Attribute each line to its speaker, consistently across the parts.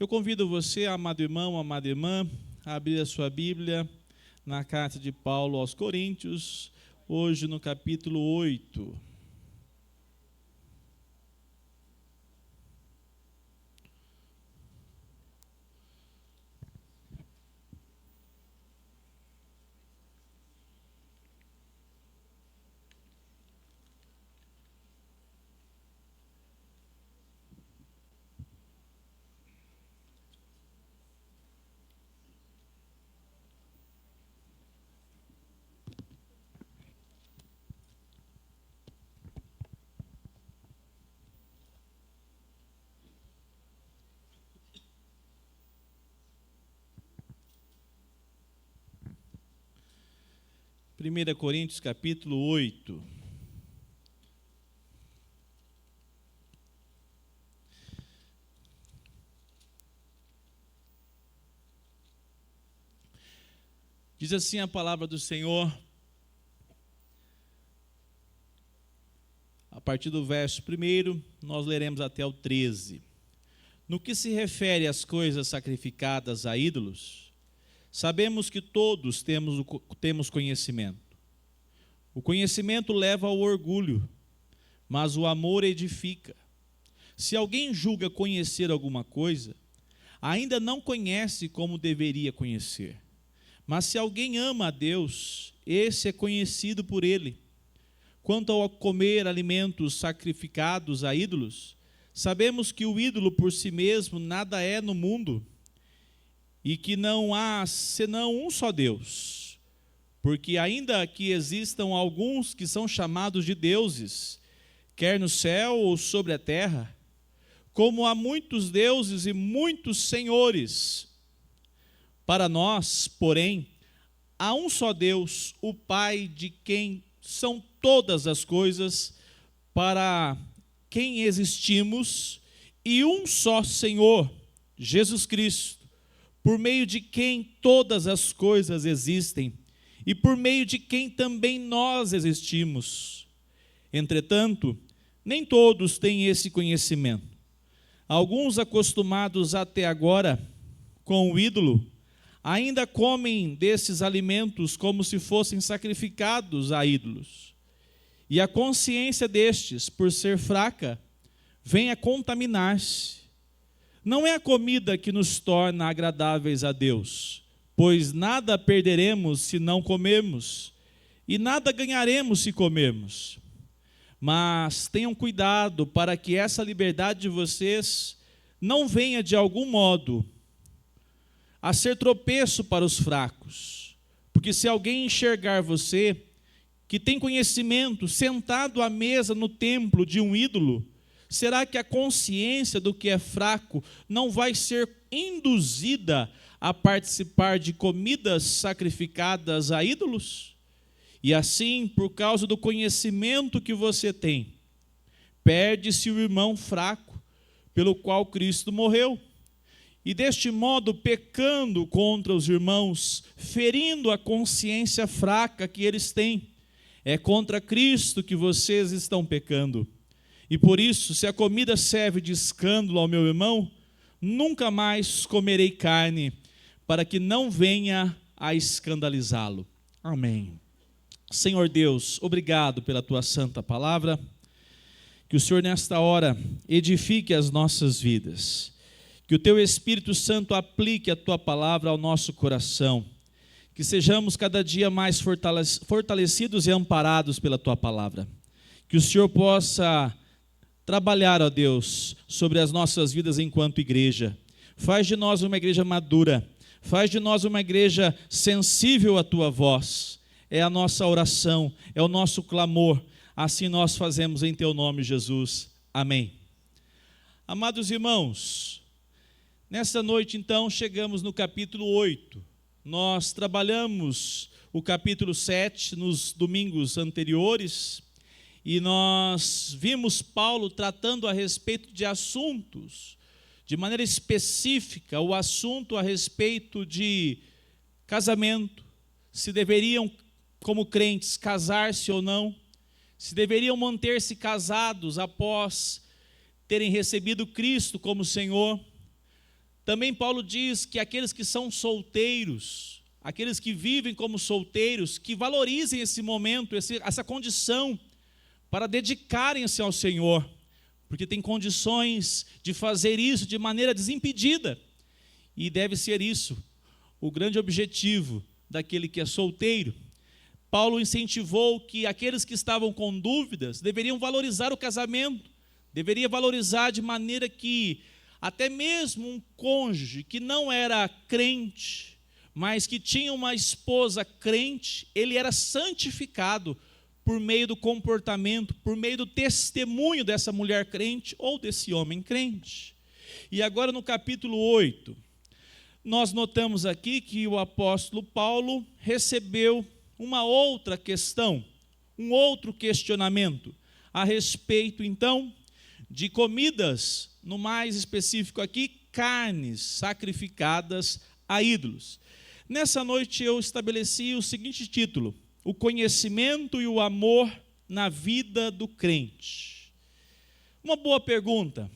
Speaker 1: Eu convido você, amado irmão, amada irmã, a abrir a sua Bíblia na carta de Paulo aos Coríntios, hoje no capítulo 8. Primeira Coríntios, capítulo 8. Diz assim a palavra do Senhor, a partir do verso 1, nós leremos até o 13. No que se refere às coisas sacrificadas a ídolos, sabemos que todos temos conhecimento. O conhecimento leva ao orgulho, mas o amor edifica. Se alguém julga conhecer alguma coisa, ainda não conhece como deveria conhecer. Mas se alguém ama a Deus, esse é conhecido por Ele. Quanto ao comer alimentos sacrificados a ídolos, sabemos que o ídolo por si mesmo nada é no mundo, e que não há senão um só Deus. Porque ainda que existam alguns que são chamados de deuses, quer no céu ou sobre a terra, como há muitos deuses e muitos senhores, para nós, porém, há um só Deus, o Pai, de quem são todas as coisas, para quem existimos, e um só Senhor, Jesus Cristo, por meio de quem todas as coisas existem, e por meio de quem também nós existimos. Entretanto, nem todos têm esse conhecimento. Alguns, acostumados até agora com o ídolo, ainda comem desses alimentos como se fossem sacrificados a ídolos. E a consciência destes, por ser fraca, vem a contaminar-se. Não é a comida que nos torna agradáveis a Deus, pois nada perderemos se não comermos, e nada ganharemos se comermos. Mas tenham cuidado para que essa liberdade de vocês não venha de algum modo a ser tropeço para os fracos. Porque se alguém enxergar você, que tem conhecimento, sentado à mesa no templo de um ídolo, será que a consciência do que é fraco não vai ser induzida a participar de comidas sacrificadas a ídolos? E assim, por causa do conhecimento que você tem, perde-se o irmão fraco, pelo qual Cristo morreu. E deste modo, pecando contra os irmãos, ferindo a consciência fraca que eles têm, é contra Cristo que vocês estão pecando. E por isso, se a comida serve de escândalo ao meu irmão, nunca mais comerei carne, para que não venha a escandalizá-lo. Amém. Senhor Deus, obrigado pela tua santa palavra, que o Senhor nesta hora edifique as nossas vidas. Que o teu Espírito Santo aplique a tua palavra ao nosso coração. Que sejamos cada dia mais fortalecidos e amparados pela tua palavra. Que o Senhor possa trabalhar, ó Deus, sobre as nossas vidas enquanto igreja. Faz de nós uma igreja madura. Faz de nós uma igreja sensível à tua voz. É a nossa oração, é o nosso clamor. Assim nós fazemos em teu nome, Jesus. Amém. Amados irmãos, nesta noite, então, chegamos no capítulo 8. Nós trabalhamos o capítulo 7 nos domingos anteriores e nós vimos Paulo tratando a respeito de assuntos, de maneira específica, o assunto a respeito de casamento, se deveriam, como crentes, casar-se ou não, se deveriam manter-se casados após terem recebido Cristo como Senhor. Também Paulo diz que aqueles que são solteiros, aqueles que vivem como solteiros, que valorizem esse momento, essa condição, para dedicarem-se ao Senhor, porque tem condições de fazer isso de maneira desimpedida, e deve ser isso o grande objetivo daquele que é solteiro. Paulo incentivou que aqueles que estavam com dúvidas deveriam valorizar o casamento, deveria valorizar de maneira que até mesmo um cônjuge que não era crente, mas que tinha uma esposa crente, ele era santificado por meio do comportamento, por meio do testemunho dessa mulher crente ou desse homem crente. E agora no capítulo 8, nós notamos aqui que o apóstolo Paulo recebeu uma outra questão, um outro questionamento, a respeito então de comidas, no mais específico aqui, carnes sacrificadas a ídolos. Nessa noite eu estabeleci o seguinte título: o conhecimento e o amor na vida do crente. Uma boa pergunta.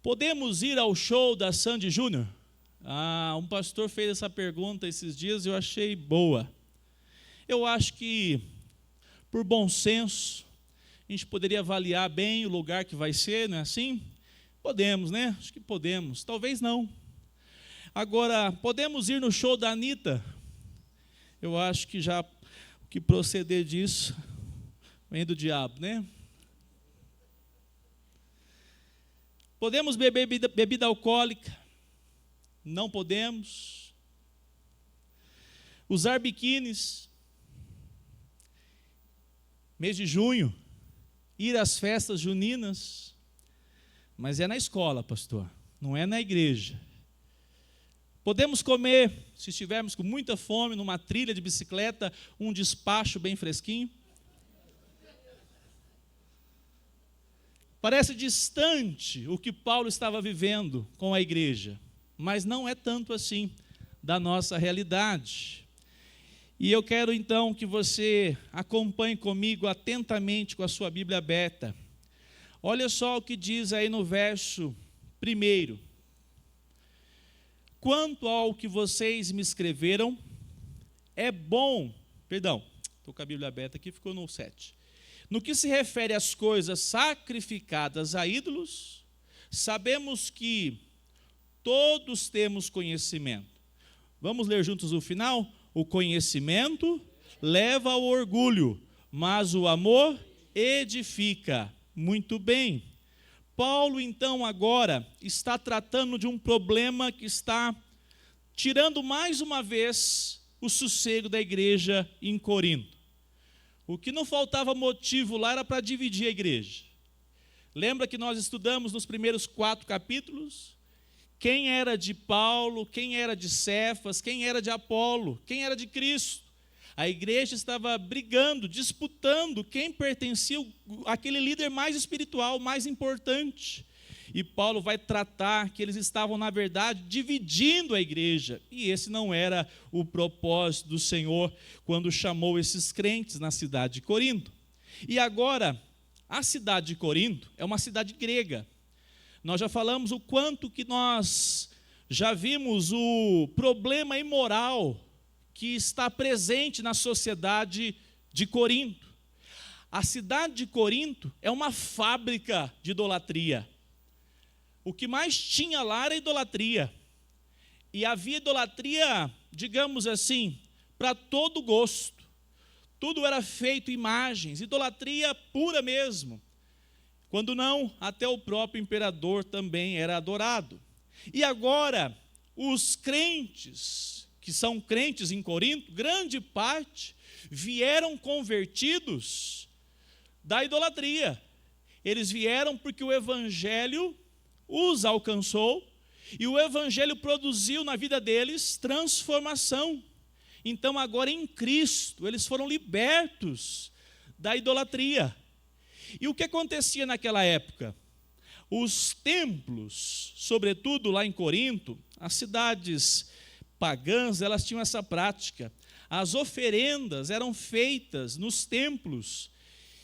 Speaker 1: Podemos ir ao show da Sandy Júnior? Um pastor fez essa pergunta esses dias e eu achei boa. Eu acho que, por bom senso, a gente poderia avaliar bem o lugar que vai ser, não é assim? Podemos, né? Acho que podemos. Talvez não. Agora, podemos ir no show da Anitta? Eu acho que já o que proceder disso vem do diabo, né? Podemos beber bebida alcoólica? Não podemos. Usar biquínis? Mês de junho? Ir às festas juninas? Mas é na escola, pastor, não é na igreja. Podemos comer, se estivermos com muita fome, numa trilha de bicicleta, um despacho bem fresquinho? Parece distante o que Paulo estava vivendo com a igreja, mas não é tanto assim da nossa realidade. E eu quero então que você acompanhe comigo atentamente com a sua Bíblia aberta. Olha só o que diz aí no verso 1. Quanto ao que vocês me escreveram, é bom, estou com a Bíblia aberta aqui, ficou no 7. No que se refere às coisas sacrificadas a ídolos, sabemos que todos temos conhecimento. Vamos ler juntos o final? O conhecimento leva ao orgulho, mas o amor edifica. Muito bem. Paulo, então, agora está tratando de um problema que está tirando mais uma vez o sossego da igreja em Corinto. O que não faltava motivo lá era para dividir a igreja. Lembra que nós estudamos nos primeiros 4 capítulos? Quem era de Paulo, quem era de Cefas, quem era de Apolo, quem era de Cristo. A igreja estava brigando, disputando quem pertencia àquele líder mais espiritual, mais importante. E Paulo vai tratar que eles estavam, na verdade, dividindo a igreja. E esse não era o propósito do Senhor quando chamou esses crentes na cidade de Corinto. E agora, a cidade de Corinto é uma cidade grega. Nós já falamos o quanto que nós já vimos o problema imoral que está presente na sociedade de Corinto. A cidade de Corinto é uma fábrica de idolatria. O que mais tinha lá era idolatria. E havia idolatria, digamos assim, para todo gosto. Tudo era feito imagens, idolatria pura mesmo. Quando não, até o próprio imperador também era adorado. E agora, os crentes, que são crentes em Corinto, grande parte, vieram convertidos da idolatria. Eles vieram porque o evangelho os alcançou e o evangelho produziu na vida deles transformação. Então agora em Cristo eles foram libertos da idolatria. E o que acontecia naquela época? Os templos, sobretudo lá em Corinto, as cidades pagãs, elas tinham essa prática. As oferendas eram feitas nos templos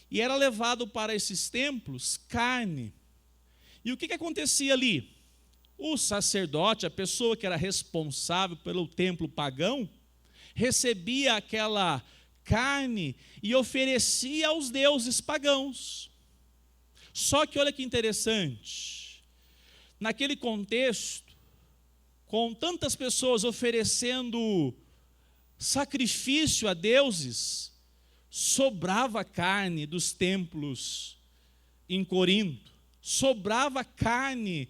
Speaker 1: e era levado para esses templos carne. E o que acontecia ali? o sacerdote, a pessoa que era responsável pelo templo pagão, recebia aquela carne e oferecia aos deuses pagãos. Só que olha que interessante, naquele contexto, com tantas pessoas oferecendo sacrifício a deuses, sobrava carne dos templos em Corinto, sobrava carne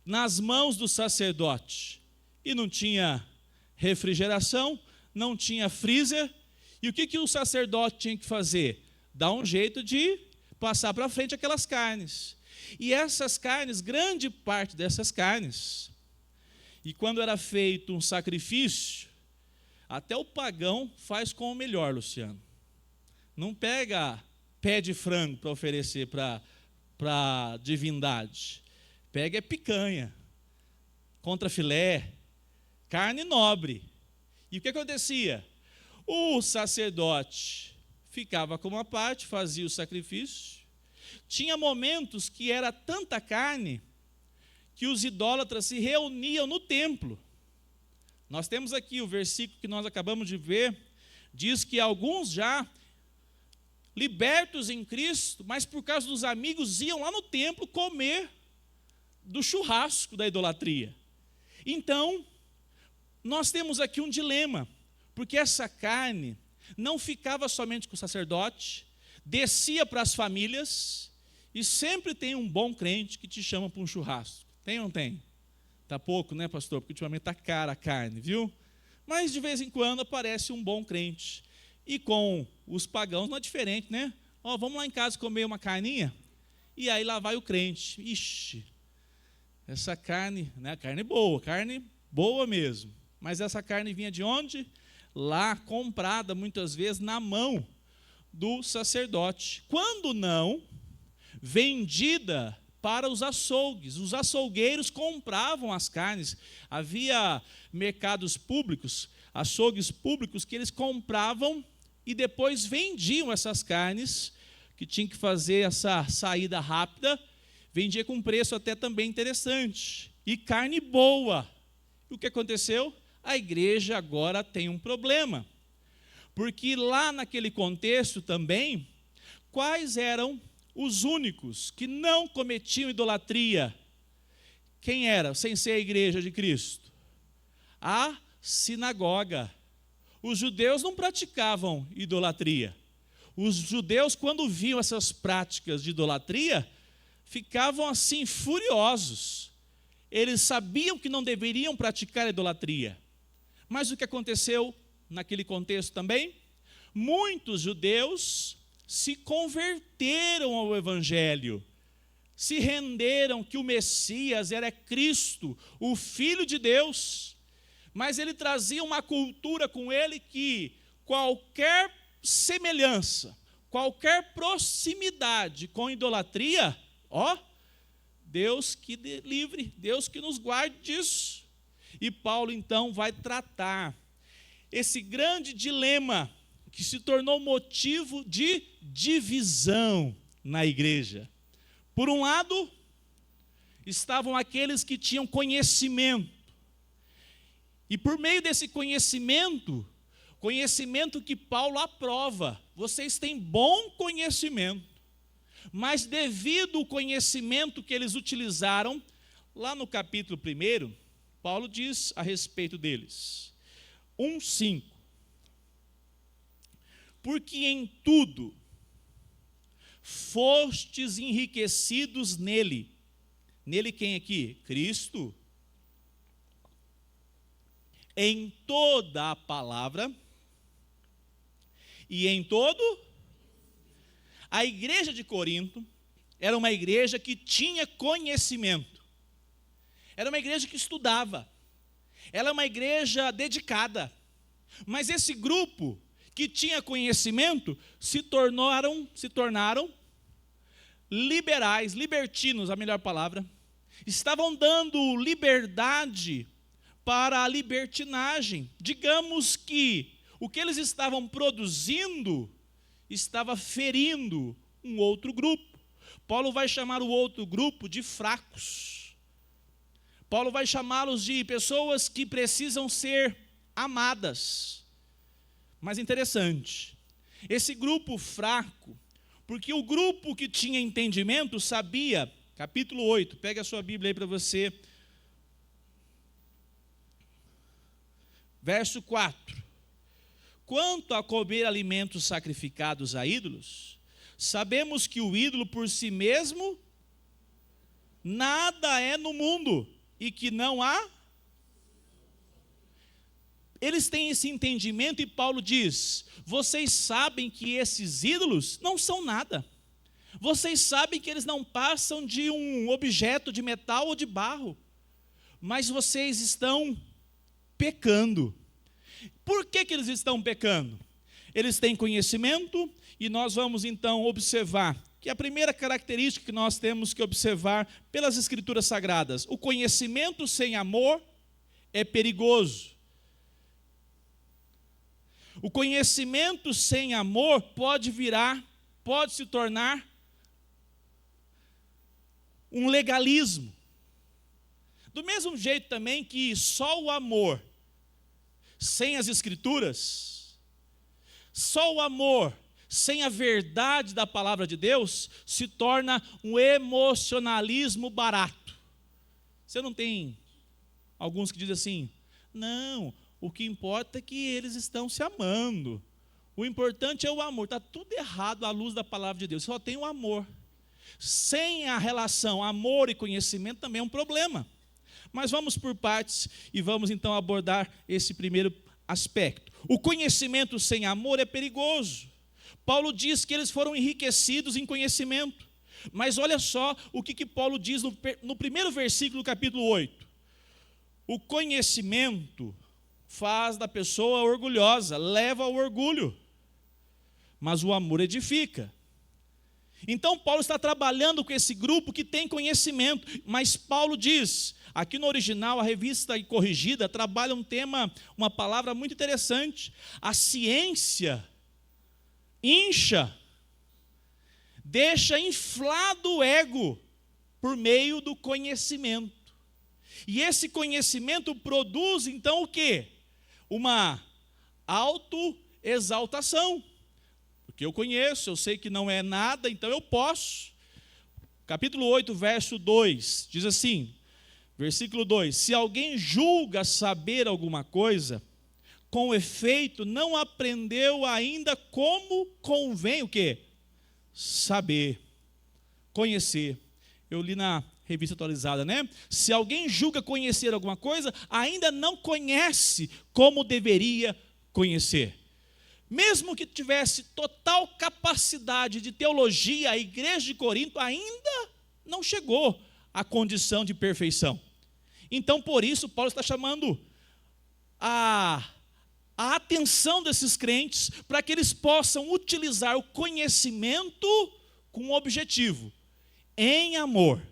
Speaker 1: nas mãos do sacerdote, e não tinha refrigeração, não tinha freezer, e o que o sacerdote tinha que fazer? Dar um jeito de passar para frente aquelas carnes. E essas carnes, grande parte dessas carnes, e quando era feito um sacrifício, até o pagão faz com o melhor, Luciano. Não pega pé de frango para oferecer para a divindade. Pega picanha, contrafilé, carne nobre. E o que acontecia? O sacerdote ficava com uma parte, fazia o sacrifício. Tinha momentos que era tanta carne que os idólatras se reuniam no templo. Nós temos aqui o versículo que nós acabamos de ver, diz que alguns já libertos em Cristo, mas por causa dos amigos iam lá no templo comer do churrasco da idolatria. Então, nós temos aqui um dilema, porque essa carne não ficava somente com o sacerdote, descia para as famílias, e sempre tem um bom crente que te chama para um churrasco. Tem ou não tem? Está pouco, né, pastor? Porque ultimamente está cara a carne, viu? Mas de vez em quando aparece um bom crente. E com os pagãos não é diferente, né? Ó, vamos lá em casa comer uma carninha? E aí lá vai o crente. Ixi, essa carne, né? Carne boa mesmo. Mas essa carne vinha de onde? Lá, comprada muitas vezes na mão do sacerdote. Quando não, vendida para os açougues. Os açougueiros compravam as carnes. Havia mercados públicos, açougues públicos, que eles compravam e depois vendiam essas carnes, que tinham que fazer essa saída rápida, vendia com preço até também interessante. E carne boa. E o que aconteceu? A igreja agora tem um problema. Porque lá naquele contexto também, quais eram os únicos que não cometiam idolatria? Quem era, sem ser a igreja de Cristo? A sinagoga. Os judeus não praticavam idolatria. Os judeus, quando viam essas práticas de idolatria, ficavam assim furiosos. Eles sabiam que não deveriam praticar idolatria. Mas o que aconteceu naquele contexto também? Muitos judeus se converteram ao Evangelho, se renderam que o Messias era Cristo, o Filho de Deus, mas ele trazia uma cultura com ele que qualquer semelhança, qualquer proximidade com idolatria, Deus que livre, Deus que nos guarde disso. E Paulo então vai tratar esse grande dilema que se tornou motivo de divisão na igreja. Por um lado, estavam aqueles que tinham conhecimento. E por meio desse conhecimento que Paulo aprova, vocês têm bom conhecimento, mas devido ao conhecimento que eles utilizaram, lá no capítulo 1, Paulo diz a respeito deles, 1:5, porque em tudo fostes enriquecidos nele. Nele quem aqui? Cristo. Em toda a palavra e em todo. A igreja de Corinto era uma igreja que tinha conhecimento. Era uma igreja que estudava. Ela é uma igreja dedicada. Mas esse grupo que tinha conhecimento se tornaram liberais, libertinos, a melhor palavra. Estavam dando liberdade para a libertinagem. Digamos que o que eles estavam produzindo estava ferindo um outro grupo. Paulo vai chamar o outro grupo de fracos. Paulo vai chamá-los de pessoas que precisam ser amadas. Mas interessante, esse grupo fraco, porque o grupo que tinha entendimento sabia, capítulo 8, pega a sua Bíblia aí para você, verso 4. Quanto a comer alimentos sacrificados a ídolos, sabemos que o ídolo por si mesmo nada é no mundo e que não há. Eles têm esse entendimento e Paulo diz: vocês sabem que esses ídolos não são nada. Vocês sabem que eles não passam de um objeto de metal ou de barro. Mas vocês estão pecando. Por que eles estão pecando? Eles têm conhecimento e nós vamos então observar que a primeira característica que nós temos que observar pelas Escrituras Sagradas: o conhecimento sem amor é perigoso. O conhecimento sem amor pode se tornar um legalismo. Do mesmo jeito também que só o amor sem as Escrituras, só o amor sem a verdade da palavra de Deus se torna um emocionalismo barato. Você não tem alguns que dizem assim: não, o que importa é que eles estão se amando. O importante é o amor. Está tudo errado à luz da palavra de Deus. Só tem o amor. Sem a relação amor e conhecimento também é um problema. Mas vamos por partes e vamos então abordar esse primeiro aspecto. O conhecimento sem amor é perigoso. Paulo diz que eles foram enriquecidos em conhecimento. Mas olha só o que Paulo diz no primeiro versículo do capítulo 8. O conhecimento faz da pessoa orgulhosa, leva ao orgulho, mas o amor edifica. Então Paulo está trabalhando com esse grupo que tem conhecimento, mas Paulo diz, aqui no original, a Revista Corrigida trabalha um tema, uma palavra muito interessante: a ciência incha, deixa inflado o ego por meio do conhecimento. E esse conhecimento produz então o quê? Uma autoexaltação. Porque eu conheço, eu sei que não é nada, então eu posso. Capítulo 8, verso 2, diz assim, versículo 2: se alguém julga saber alguma coisa, com efeito não aprendeu ainda como convém o quê? Saber, conhecer. Eu li na Revista Atualizada, né? Se alguém julga conhecer alguma coisa, ainda não conhece como deveria conhecer. Mesmo que tivesse total capacidade de teologia, a igreja de Corinto ainda não chegou à condição de perfeição. Então, por isso, Paulo está chamando a atenção desses crentes para que eles possam utilizar o conhecimento com um objetivo: em amor.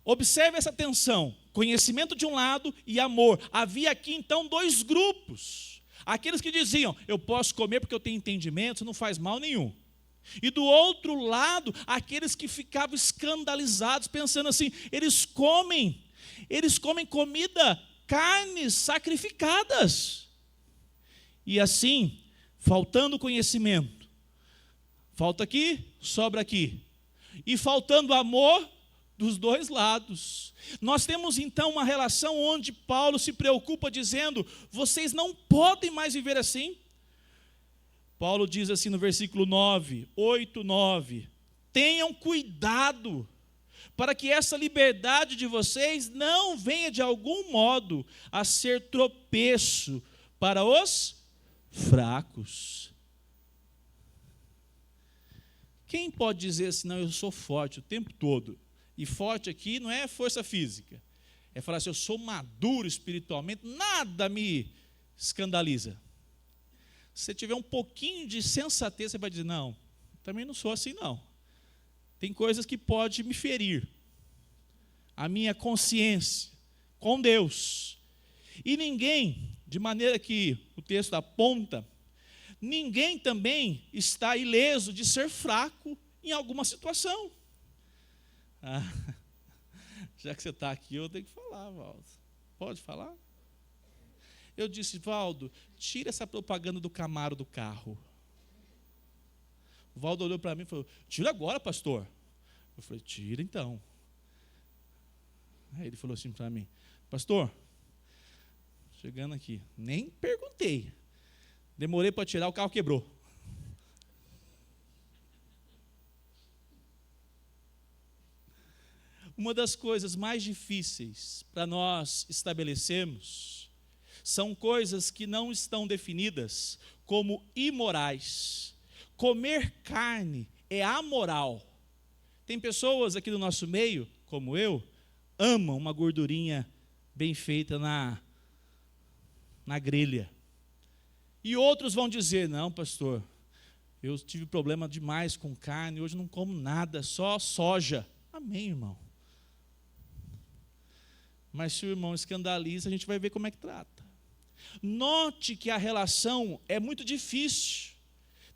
Speaker 1: Observe essa tensão: conhecimento de um lado e amor. Havia aqui então dois grupos. Aqueles que diziam: eu posso comer porque eu tenho entendimento, isso não faz mal nenhum. E do outro lado, aqueles que ficavam escandalizados, pensando assim: eles comem comida, carnes sacrificadas. E assim, faltando conhecimento, falta aqui, sobra aqui. E faltando amor, dos dois lados. Nós temos então uma relação onde Paulo se preocupa dizendo: vocês não podem mais viver assim. Paulo diz assim no versículo 9, 8, 9: tenham cuidado para que essa liberdade de vocês não venha de algum modo a ser tropeço para os fracos. Quem pode dizer assim: não, eu sou forte o tempo todo? E forte aqui não é força física, é falar assim: eu sou maduro espiritualmente, nada me escandaliza. Se você tiver um pouquinho de sensatez, você vai dizer: não, também não sou assim não. Tem coisas que podem me ferir a minha consciência com Deus. E ninguém, de maneira que o texto aponta, ninguém também está ileso de ser fraco em alguma situação. Já que você está aqui, eu tenho que falar, Valdo. Pode falar? Eu disse, Valdo, tira essa propaganda do Camaro do carro. O Valdo olhou para mim e falou, tira agora, pastor. Eu falei, tira então. Aí ele falou assim para mim, pastor, chegando aqui, nem perguntei. Demorei para tirar, o carro quebrou. Uma das coisas mais difíceis para nós estabelecermos são coisas que não estão definidas como imorais. Comer carne é amoral. Tem pessoas aqui do nosso meio, como eu, amam uma gordurinha bem feita na grelha. E outros vão dizer, não, pastor, eu tive problema demais com carne, hoje não como nada, só soja. Amém, irmão. Mas se o irmão escandaliza, a gente vai ver como é que trata. Note que a relação é muito difícil.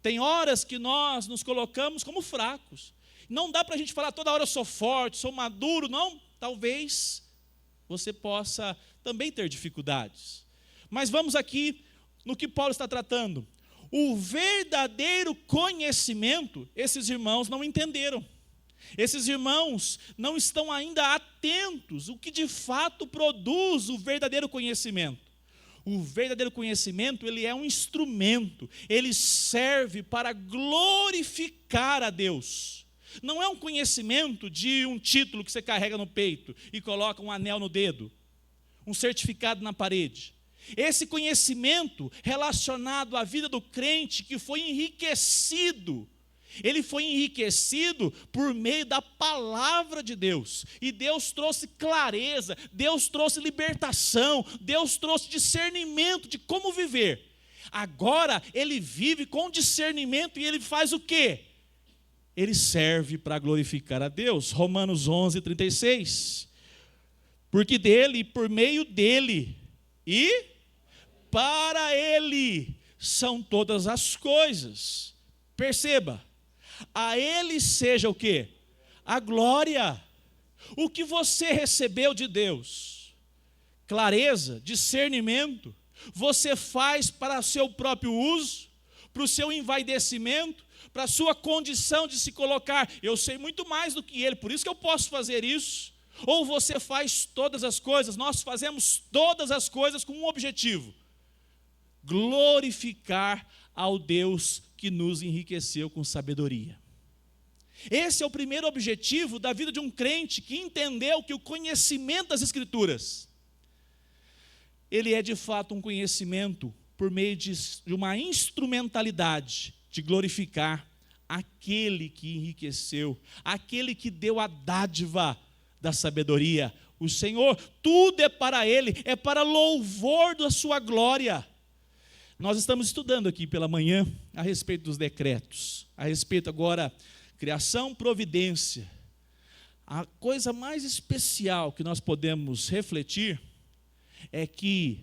Speaker 1: Tem horas que nós nos colocamos como fracos. Não dá para a gente falar toda hora eu sou forte, sou maduro, não. Talvez você possa também ter dificuldades. Mas vamos aqui no que Paulo está tratando. O verdadeiro conhecimento, esses irmãos não entenderam. Esses irmãos não estão ainda atentos o que de fato produz o verdadeiro conhecimento. O verdadeiro conhecimento, ele é um instrumento, ele serve para glorificar a Deus. Não é um conhecimento de um título que você carrega no peito e coloca um anel no dedo, um certificado na parede. Esse conhecimento relacionado à vida do crente que foi enriquecido, ele foi enriquecido por meio da palavra de Deus. E Deus trouxe clareza, Deus trouxe libertação, Deus trouxe discernimento de como viver. Agora ele vive com discernimento e ele faz o quê? Ele serve para glorificar a Deus. Romanos 11:36. Porque dele, por meio dele e para ele são todas as coisas. Perceba. A ele seja o quê? A glória. O que você recebeu de Deus, clareza, discernimento, você faz para o seu próprio uso, para o seu envaidecimento, para a sua condição de se colocar, eu sei muito mais do que ele, por isso que eu posso fazer isso. Ou você faz todas as coisas, nós fazemos todas as coisas com um objetivo: glorificar ao Deus que nos enriqueceu com sabedoria. Esse é o primeiro objetivo da vida de um crente que entendeu que o conhecimento das Escrituras, ele é de fato um conhecimento por meio de uma instrumentalidade de glorificar aquele que enriqueceu, aquele que deu a dádiva da sabedoria, o Senhor. Tudo é para Ele, é para louvor da sua glória. Nós estamos estudando aqui pela manhã a respeito dos decretos, a respeito agora criação, providência. A coisa mais especial que nós podemos refletir é que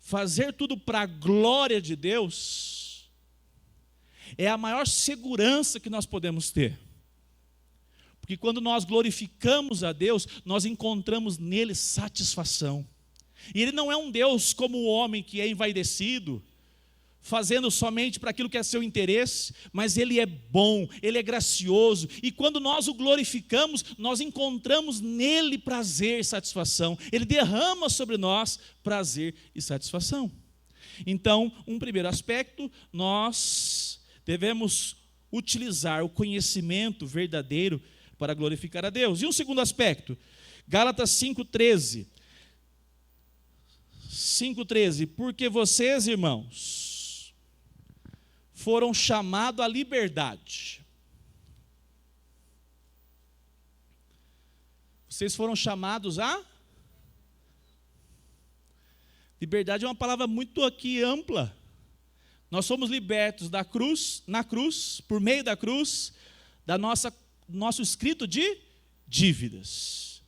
Speaker 1: fazer tudo para a glória de Deus é a maior segurança que nós podemos ter. Porque quando nós glorificamos a Deus, nós encontramos nele satisfação. E Ele não é um Deus como o homem que é envaidecido, fazendo somente para aquilo que é seu interesse, mas Ele é bom, Ele é gracioso, e quando nós o glorificamos, nós encontramos nele prazer e satisfação. Ele derrama sobre nós prazer e satisfação. Então, um primeiro aspecto, nós devemos utilizar o conhecimento verdadeiro para glorificar a Deus. E um segundo aspecto, Gálatas 5:13. 5:13, porque vocês, irmãos, foram chamados à liberdade. Vocês foram chamados a? Liberdade é uma palavra muito aqui ampla. Nós somos libertos da cruz, na cruz, por meio da cruz, da nosso escrito de dívidas.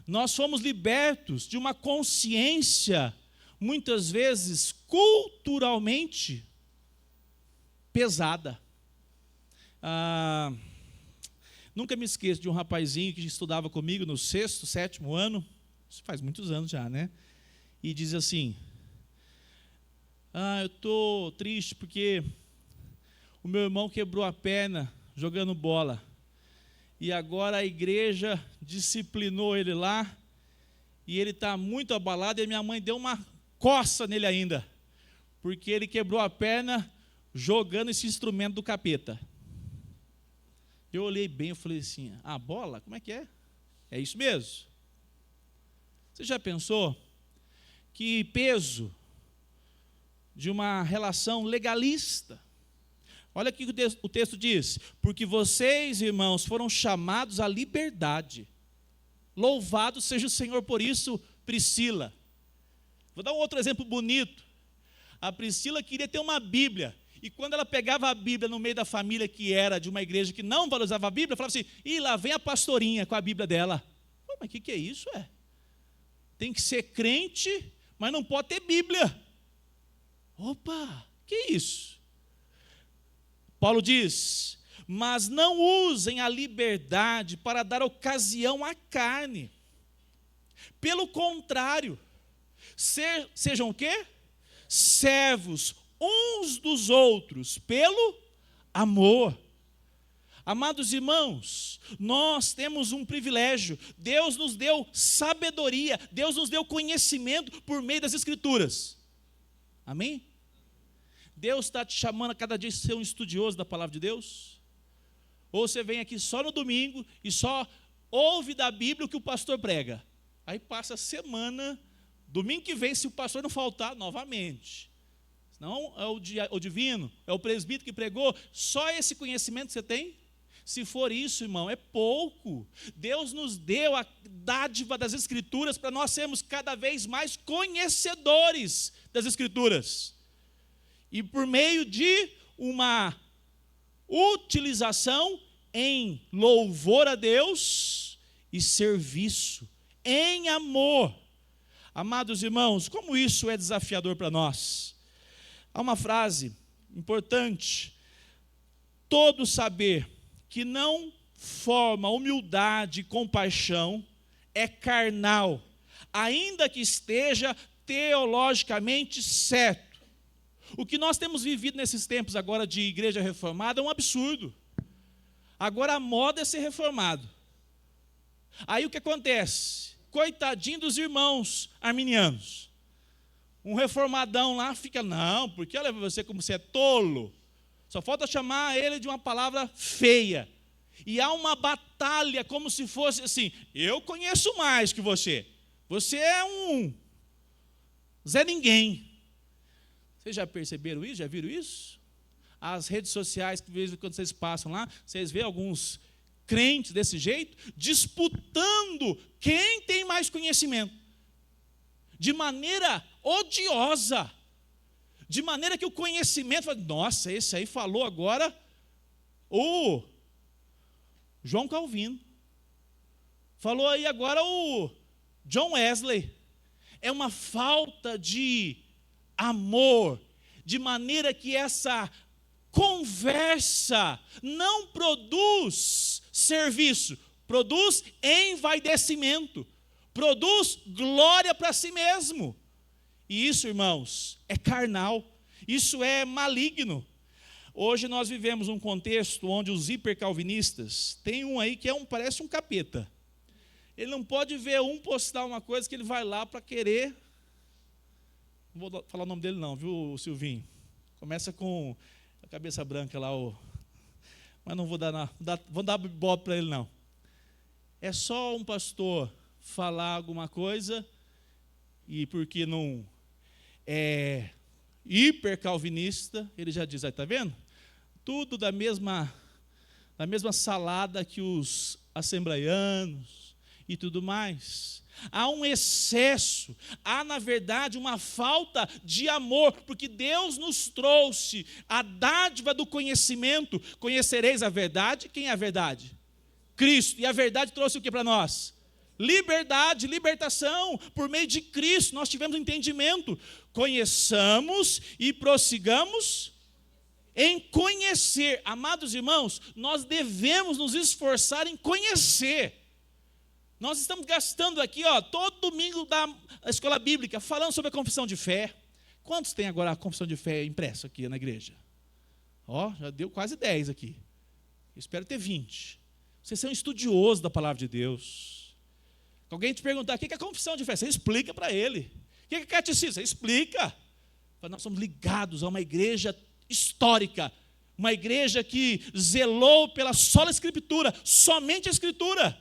Speaker 1: Nós fomos libertos de uma consciência, muitas vezes, culturalmente pesada. Nunca me esqueço de um rapazinho que estudava comigo no 6º, 7º ano, isso faz muitos anos já, né? E diz assim: eu estou triste porque o meu irmão quebrou a perna jogando bola. E agora a igreja disciplinou ele lá, e ele está muito abalado, e a minha mãe deu uma coça nele ainda, porque ele quebrou a perna jogando esse instrumento do capeta. Eu olhei bem, eu falei assim: bola? Como é que é? É isso mesmo? Você já pensou que peso de uma relação legalista? Olha o que o texto diz: porque vocês, irmãos, foram chamados à liberdade. Louvado seja o Senhor por isso, Priscila. Vou dar um outro exemplo bonito. A Priscila queria ter uma Bíblia, e quando ela pegava a Bíblia no meio da família que era de uma igreja que não valorizava a Bíblia, falava assim: lá vem a pastorinha com a Bíblia dela. Mas o que é isso? Tem que ser crente, mas não pode ter Bíblia. Opa, que isso? Paulo diz: mas não usem a liberdade para dar ocasião à carne. Pelo contrário, sejam o quê? Servos uns dos outros, pelo amor. Amados irmãos, nós temos um privilégio. Deus nos deu sabedoria, Deus nos deu conhecimento por meio das Escrituras. Amém? Deus está te chamando a cada dia a ser um estudioso da palavra de Deus? Ou você vem aqui só no domingo e só ouve da Bíblia o que o pastor prega? Aí passa a semana, domingo que vem, se o pastor não faltar, novamente. Não é o divino, é o presbítero que pregou, só esse conhecimento você tem? Se for isso, irmão, é pouco. Deus nos deu a dádiva das Escrituras para nós sermos cada vez mais conhecedores das Escrituras. E por meio de uma utilização em louvor a Deus e serviço, em amor. Amados irmãos, como isso é desafiador para nós? Há uma frase importante: todo saber que não forma humildade e compaixão é carnal, ainda que esteja teologicamente certo. O que nós temos vivido nesses tempos agora de igreja reformada é um absurdo. Agora a moda é ser reformado. Aí o que acontece? Coitadinho dos irmãos arminianos. Um reformadão lá fica: não, porque olha você como você é tolo. Só falta chamar ele de uma palavra feia. E há uma batalha como se fosse assim: eu conheço mais que você. Você é um Zé Ninguém. Vocês já perceberam isso? Já viram isso? As redes sociais, que de vez em quando vocês passam lá, vocês veem alguns crentes desse jeito, disputando quem tem mais conhecimento. De maneira odiosa. De maneira que o conhecimento, nossa, esse aí falou agora o João Calvino. Falou aí agora o John Wesley. É uma falta de amor, de maneira que essa conversa não produz serviço, produz envaidecimento, produz glória para si mesmo. E isso, irmãos, é carnal, isso é maligno. Hoje nós vivemos um contexto onde os hipercalvinistas, tem um aí que parece um capeta. Ele não pode ver um postar uma coisa que ele vai lá para querer. Não vou falar o nome dele não, viu, Silvinho? Começa com a cabeça branca lá, mas não vou dar bob para ele não. É só um pastor falar alguma coisa, e porque não é hipercalvinista, ele já diz: está vendo? Tudo da mesma salada que os assembleianos e tudo mais. Há um excesso, há na verdade uma falta de amor, porque Deus nos trouxe a dádiva do conhecimento. Conhecereis a verdade. Quem é a verdade? Cristo. E a verdade trouxe o que para nós? Liberdade, libertação. Por meio de Cristo nós tivemos entendimento. Conheçamos e prossigamos em conhecer. Amados irmãos, nós devemos nos esforçar em conhecer. Nós estamos gastando aqui, todo domingo da escola bíblica, falando sobre a confissão de fé. Quantos tem agora a confissão de fé impressa aqui na igreja? Já deu quase 10 aqui. Eu espero ter 20. Vocês são estudiosos da palavra de Deus. Se alguém te perguntar o que é a confissão de fé, você explica para ele. O que é catecismo? Você explica. Nós somos ligados a uma igreja histórica, uma igreja que zelou pela sola Escritura, somente a Escritura.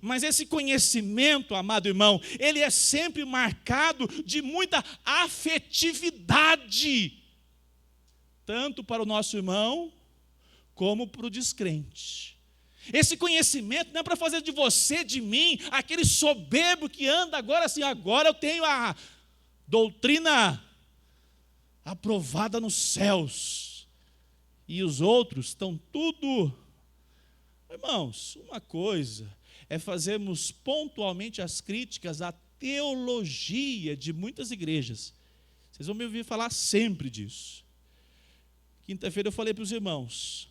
Speaker 1: Mas esse conhecimento, amado irmão, ele é sempre marcado de muita afetividade, tanto para o nosso irmão, como para o descrente. Esse conhecimento não é para fazer de você, de mim, aquele soberbo que anda agora assim, agora eu tenho a doutrina aprovada nos céus, e os outros estão tudo... Irmãos, uma coisa é fazermos pontualmente as críticas à teologia de muitas igrejas. Vocês vão me ouvir falar sempre disso. Quinta-feira eu falei para os irmãos,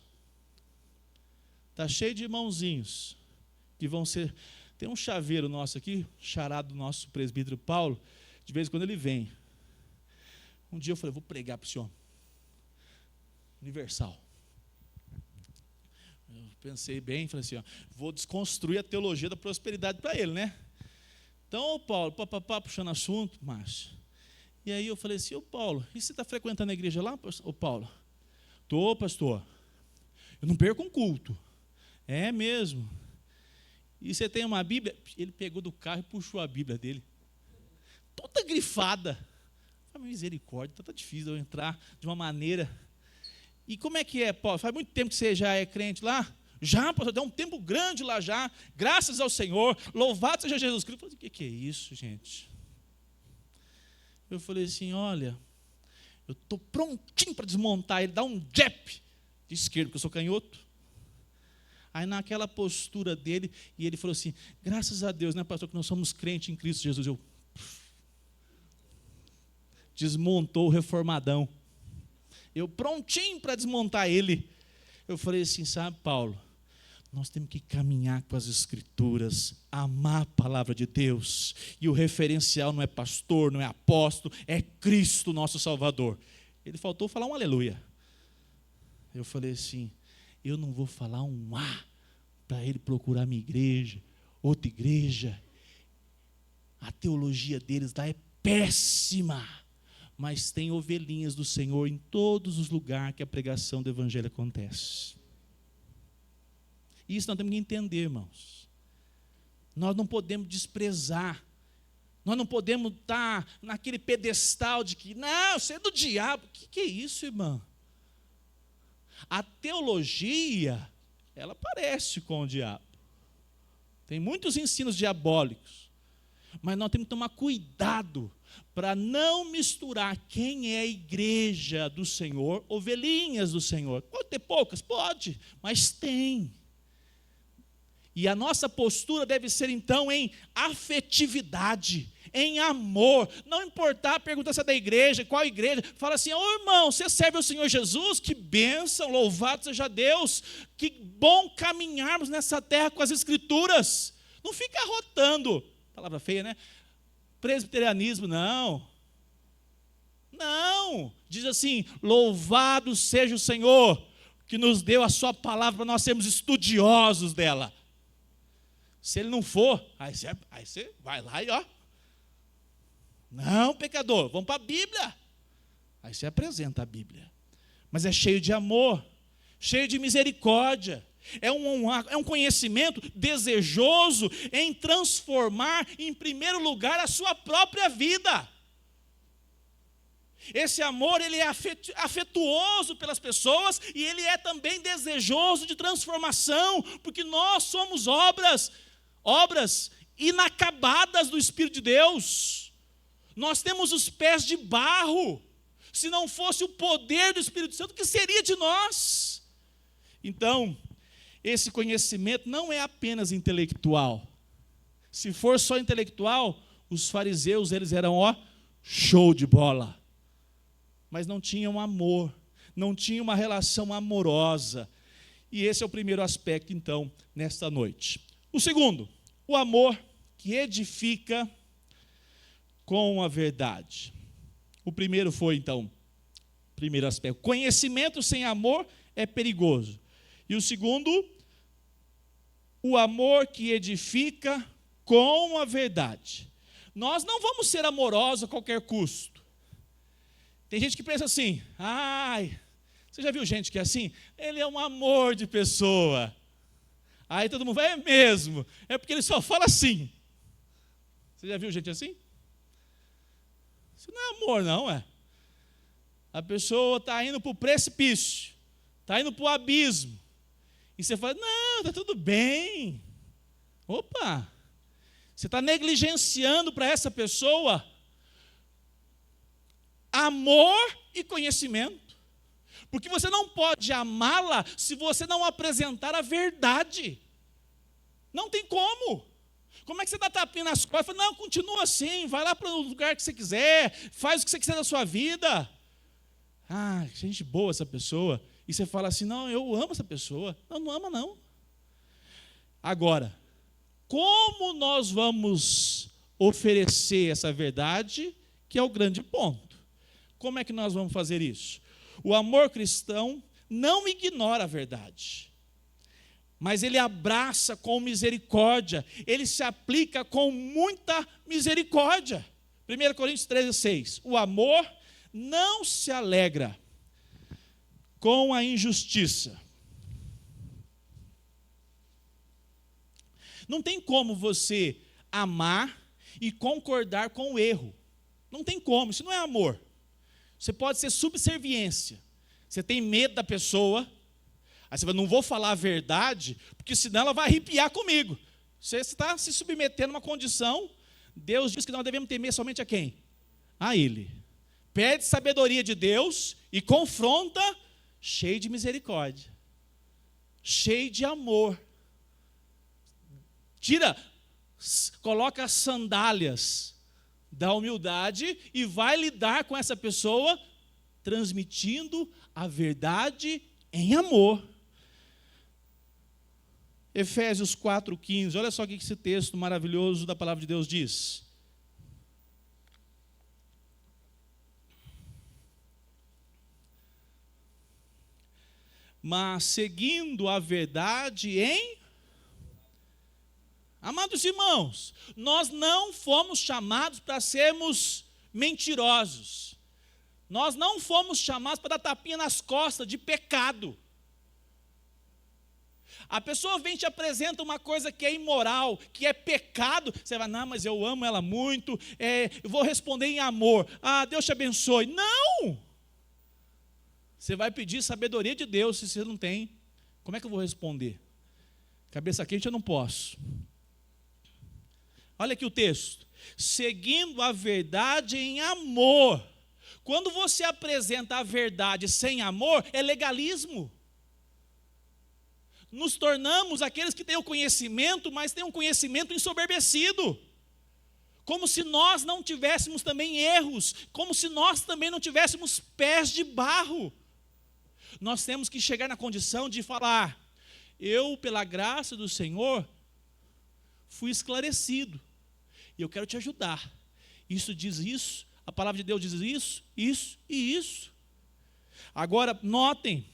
Speaker 1: está cheio de irmãozinhos que vão ser... Tem um chaveiro nosso aqui, charado do nosso presbítero Paulo, de vez em quando ele vem. Um dia eu falei, vou pregar para o senhor. Universal. Eu pensei bem, falei assim, vou desconstruir a teologia da prosperidade para ele, né? Então, Paulo, puxando assunto, Márcio. E aí eu falei assim, Paulo, e você está frequentando a igreja lá, Paulo? Estou, pastor. Eu não perco um culto. É mesmo. E você tem uma Bíblia? Ele pegou do carro e puxou a Bíblia dele. Toda grifada. Misericórdia, está difícil eu entrar de uma maneira. E como é que é, Paulo? Faz muito tempo que você já é crente lá? Já, pastor, dá um tempo grande lá já. Graças ao Senhor, louvado seja Jesus Cristo. Eu falei, o que é isso, gente? Eu falei assim, olha, eu estou prontinho para desmontar ele, dar um jab de esquerda, porque eu sou canhoto. Aí naquela postura dele, e ele falou assim, graças a Deus, né, pastor, que nós somos crentes em Cristo Jesus. Eu desmontou o reformadão. Eu prontinho para desmontar ele. Eu falei assim, sabe, Paulo, nós temos que caminhar com as Escrituras, amar a palavra de Deus, e o referencial não é pastor, não é apóstolo, é Cristo nosso Salvador. Ele faltou falar um aleluia. Eu falei assim, eu não vou falar um para ele procurar minha igreja, outra igreja. A teologia deles lá é péssima, mas tem ovelhinhas do Senhor em todos os lugares que a pregação do Evangelho acontece. Isso nós temos que entender, irmãos. Nós não podemos desprezar, nós não podemos estar naquele pedestal de que, não, você é do diabo. O que é isso, irmão? A teologia, ela parece com o diabo. Tem muitos ensinos diabólicos, mas nós temos que tomar cuidado para não misturar quem é a igreja do Senhor, ovelhinhas do Senhor. Pode ter poucas? Pode, mas tem. E a nossa postura deve ser então em afetividade, em amor. Não importar, perguntar se é da igreja, qual igreja. Fala assim, irmão, você serve ao Senhor Jesus? Que bênção, louvado seja Deus. Que bom caminharmos nessa terra com as Escrituras. Não fica arrotando, palavra feia, né? Presbiterianismo, não. Não. Diz assim, louvado seja o Senhor, que nos deu a sua palavra para nós sermos estudiosos dela. Se ele não for, aí você vai lá e não, pecador, vamos para a Bíblia. Aí você apresenta a Bíblia. Mas é cheio de amor, cheio de misericórdia. É um conhecimento desejoso em transformar, em primeiro lugar, a sua própria vida. Esse amor, ele é afetuoso pelas pessoas e ele é também desejoso de transformação, porque nós somos obras inacabadas do Espírito de Deus. Nós temos os pés de barro. Se não fosse o poder do Espírito Santo, o que seria de nós? Então, esse conhecimento não é apenas intelectual. Se for só intelectual, os fariseus, eles eram show de bola. Mas não tinham amor, não tinha uma relação amorosa. E esse é o primeiro aspecto, então, nesta noite. O segundo, o amor que edifica com a verdade. O primeiro foi, então, primeiro aspecto, conhecimento sem amor é perigoso. E o segundo, o amor que edifica com a verdade. Nós não vamos ser amorosos a qualquer custo. Tem gente que pensa assim, você já viu gente que é assim? Ele é um amor de pessoa. Aí todo mundo vai, é mesmo, é porque ele só fala assim. Você já viu gente assim? Isso não é amor, não, é? A pessoa está indo para o precipício, está indo para o abismo. E você fala, não, está tudo bem. Opa, você está negligenciando para essa pessoa amor e conhecimento. Porque você não pode amá-la se você não apresentar a verdade. Não tem como. Como é que você dá tapinha nas costas? Fala, não, continua assim, vai lá para o lugar que você quiser, faz o que você quiser da sua vida. Gente boa essa pessoa. E você fala assim, não, eu amo essa pessoa. Não ama não. Agora, como nós vamos oferecer essa verdade, que é o grande ponto? Como é que nós vamos fazer isso? O amor cristão não ignora a verdade, mas ele abraça com misericórdia, ele se aplica com muita misericórdia. 1 Coríntios 13:6, o amor não se alegra com a injustiça. Não tem como você amar e concordar com o erro. Não tem como, isso não é amor. Você pode ser subserviência. Você tem medo da pessoa, aí você fala, não vou falar a verdade, porque senão ela vai arrepiar comigo. Você está se submetendo a uma condição. Deus diz que nós devemos temer somente a quem? A Ele. Pede sabedoria de Deus e confronta cheio de misericórdia, cheio de amor. Coloca as sandálias da humildade e vai lidar com essa pessoa, transmitindo a verdade em amor. Efésios 4:15, olha só o que esse texto maravilhoso da palavra de Deus diz. Mas seguindo a verdade em... Amados irmãos, nós não fomos chamados para sermos mentirosos. Nós não fomos chamados para dar tapinha nas costas de pecado. A pessoa vem e te apresenta uma coisa que é imoral, que é pecado. Você vai, não, mas eu amo ela muito, eu vou responder em amor. Deus te abençoe. Não! Você vai pedir sabedoria de Deus, se você não tem. Como é que eu vou responder? Cabeça quente eu não posso. Olha aqui o texto. Seguindo a verdade em amor. Quando você apresenta a verdade sem amor, é legalismo. Nos tornamos aqueles que têm o conhecimento, mas têm um conhecimento ensoberbecido. Como se nós não tivéssemos também erros, como se nós também não tivéssemos pés de barro. Nós temos que chegar na condição de falar, eu, pela graça do Senhor, fui esclarecido, e eu quero te ajudar. Isso diz isso, a palavra de Deus diz isso, isso e isso. Agora, notem,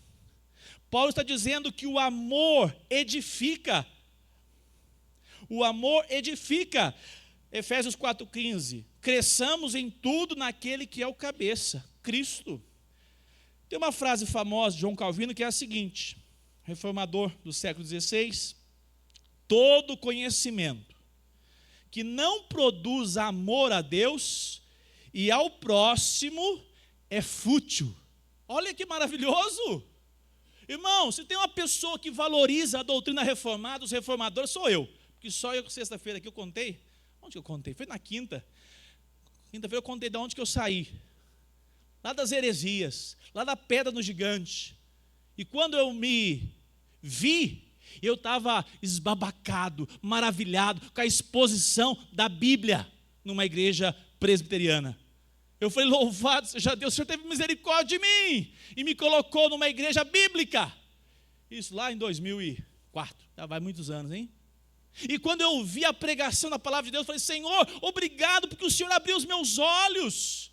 Speaker 1: Paulo está dizendo que o amor edifica. O amor edifica. Efésios 4:15, cresçamos em tudo naquele que é o cabeça, Cristo. Tem uma frase famosa de João Calvino que é a seguinte, reformador do século XVI, todo conhecimento que não produz amor a Deus e ao próximo é fútil. Olha que maravilhoso! Irmão, se tem uma pessoa que valoriza a doutrina reformada, os reformadores, sou eu. Porque só eu, sexta-feira aqui eu contei. Onde que eu contei? Foi na quinta. Quinta-feira eu contei de onde que eu saí. Lá das heresias, lá da pedra no gigante. E quando eu me vi, eu estava esbabacado, maravilhado com a exposição da Bíblia numa igreja presbiteriana. Eu falei, louvado seja Deus, o Senhor teve misericórdia de mim e me colocou numa igreja bíblica. Isso lá em 2004, já vai muitos anos, hein? E quando eu vi a pregação da palavra de Deus, eu falei, Senhor, obrigado porque o Senhor abriu os meus olhos.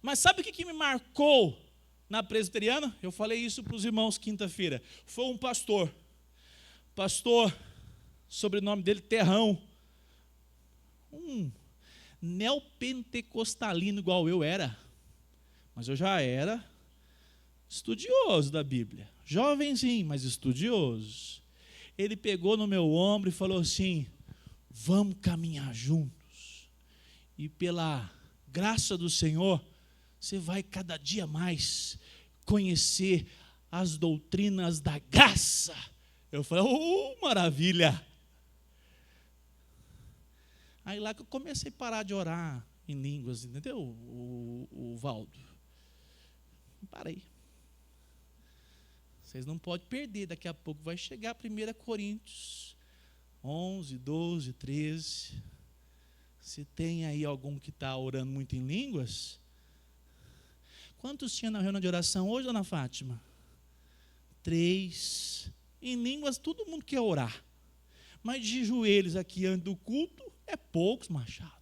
Speaker 1: Mas sabe o que me marcou na presbiteriana? Eu falei isso para os irmãos quinta-feira. Foi um pastor, sobrenome dele Terrão, um neopentecostalino igual eu era, mas eu já era estudioso da Bíblia, jovenzinho, mas estudioso. Ele pegou no meu ombro e falou assim, vamos caminhar juntos, e pela graça do Senhor, você vai cada dia mais conhecer as doutrinas da graça. Eu falei, maravilha. Aí lá que eu comecei a parar de orar em línguas, entendeu, o Valdo? Parei. Vocês não podem perder, daqui a pouco vai chegar 1 Coríntios 11, 12, 13. Se tem aí algum que está orando muito em línguas. Quantos tinha na reunião de oração hoje, dona Fátima? 3. Em línguas todo mundo quer orar. Mas de joelhos aqui antes do culto, é poucos, Machado.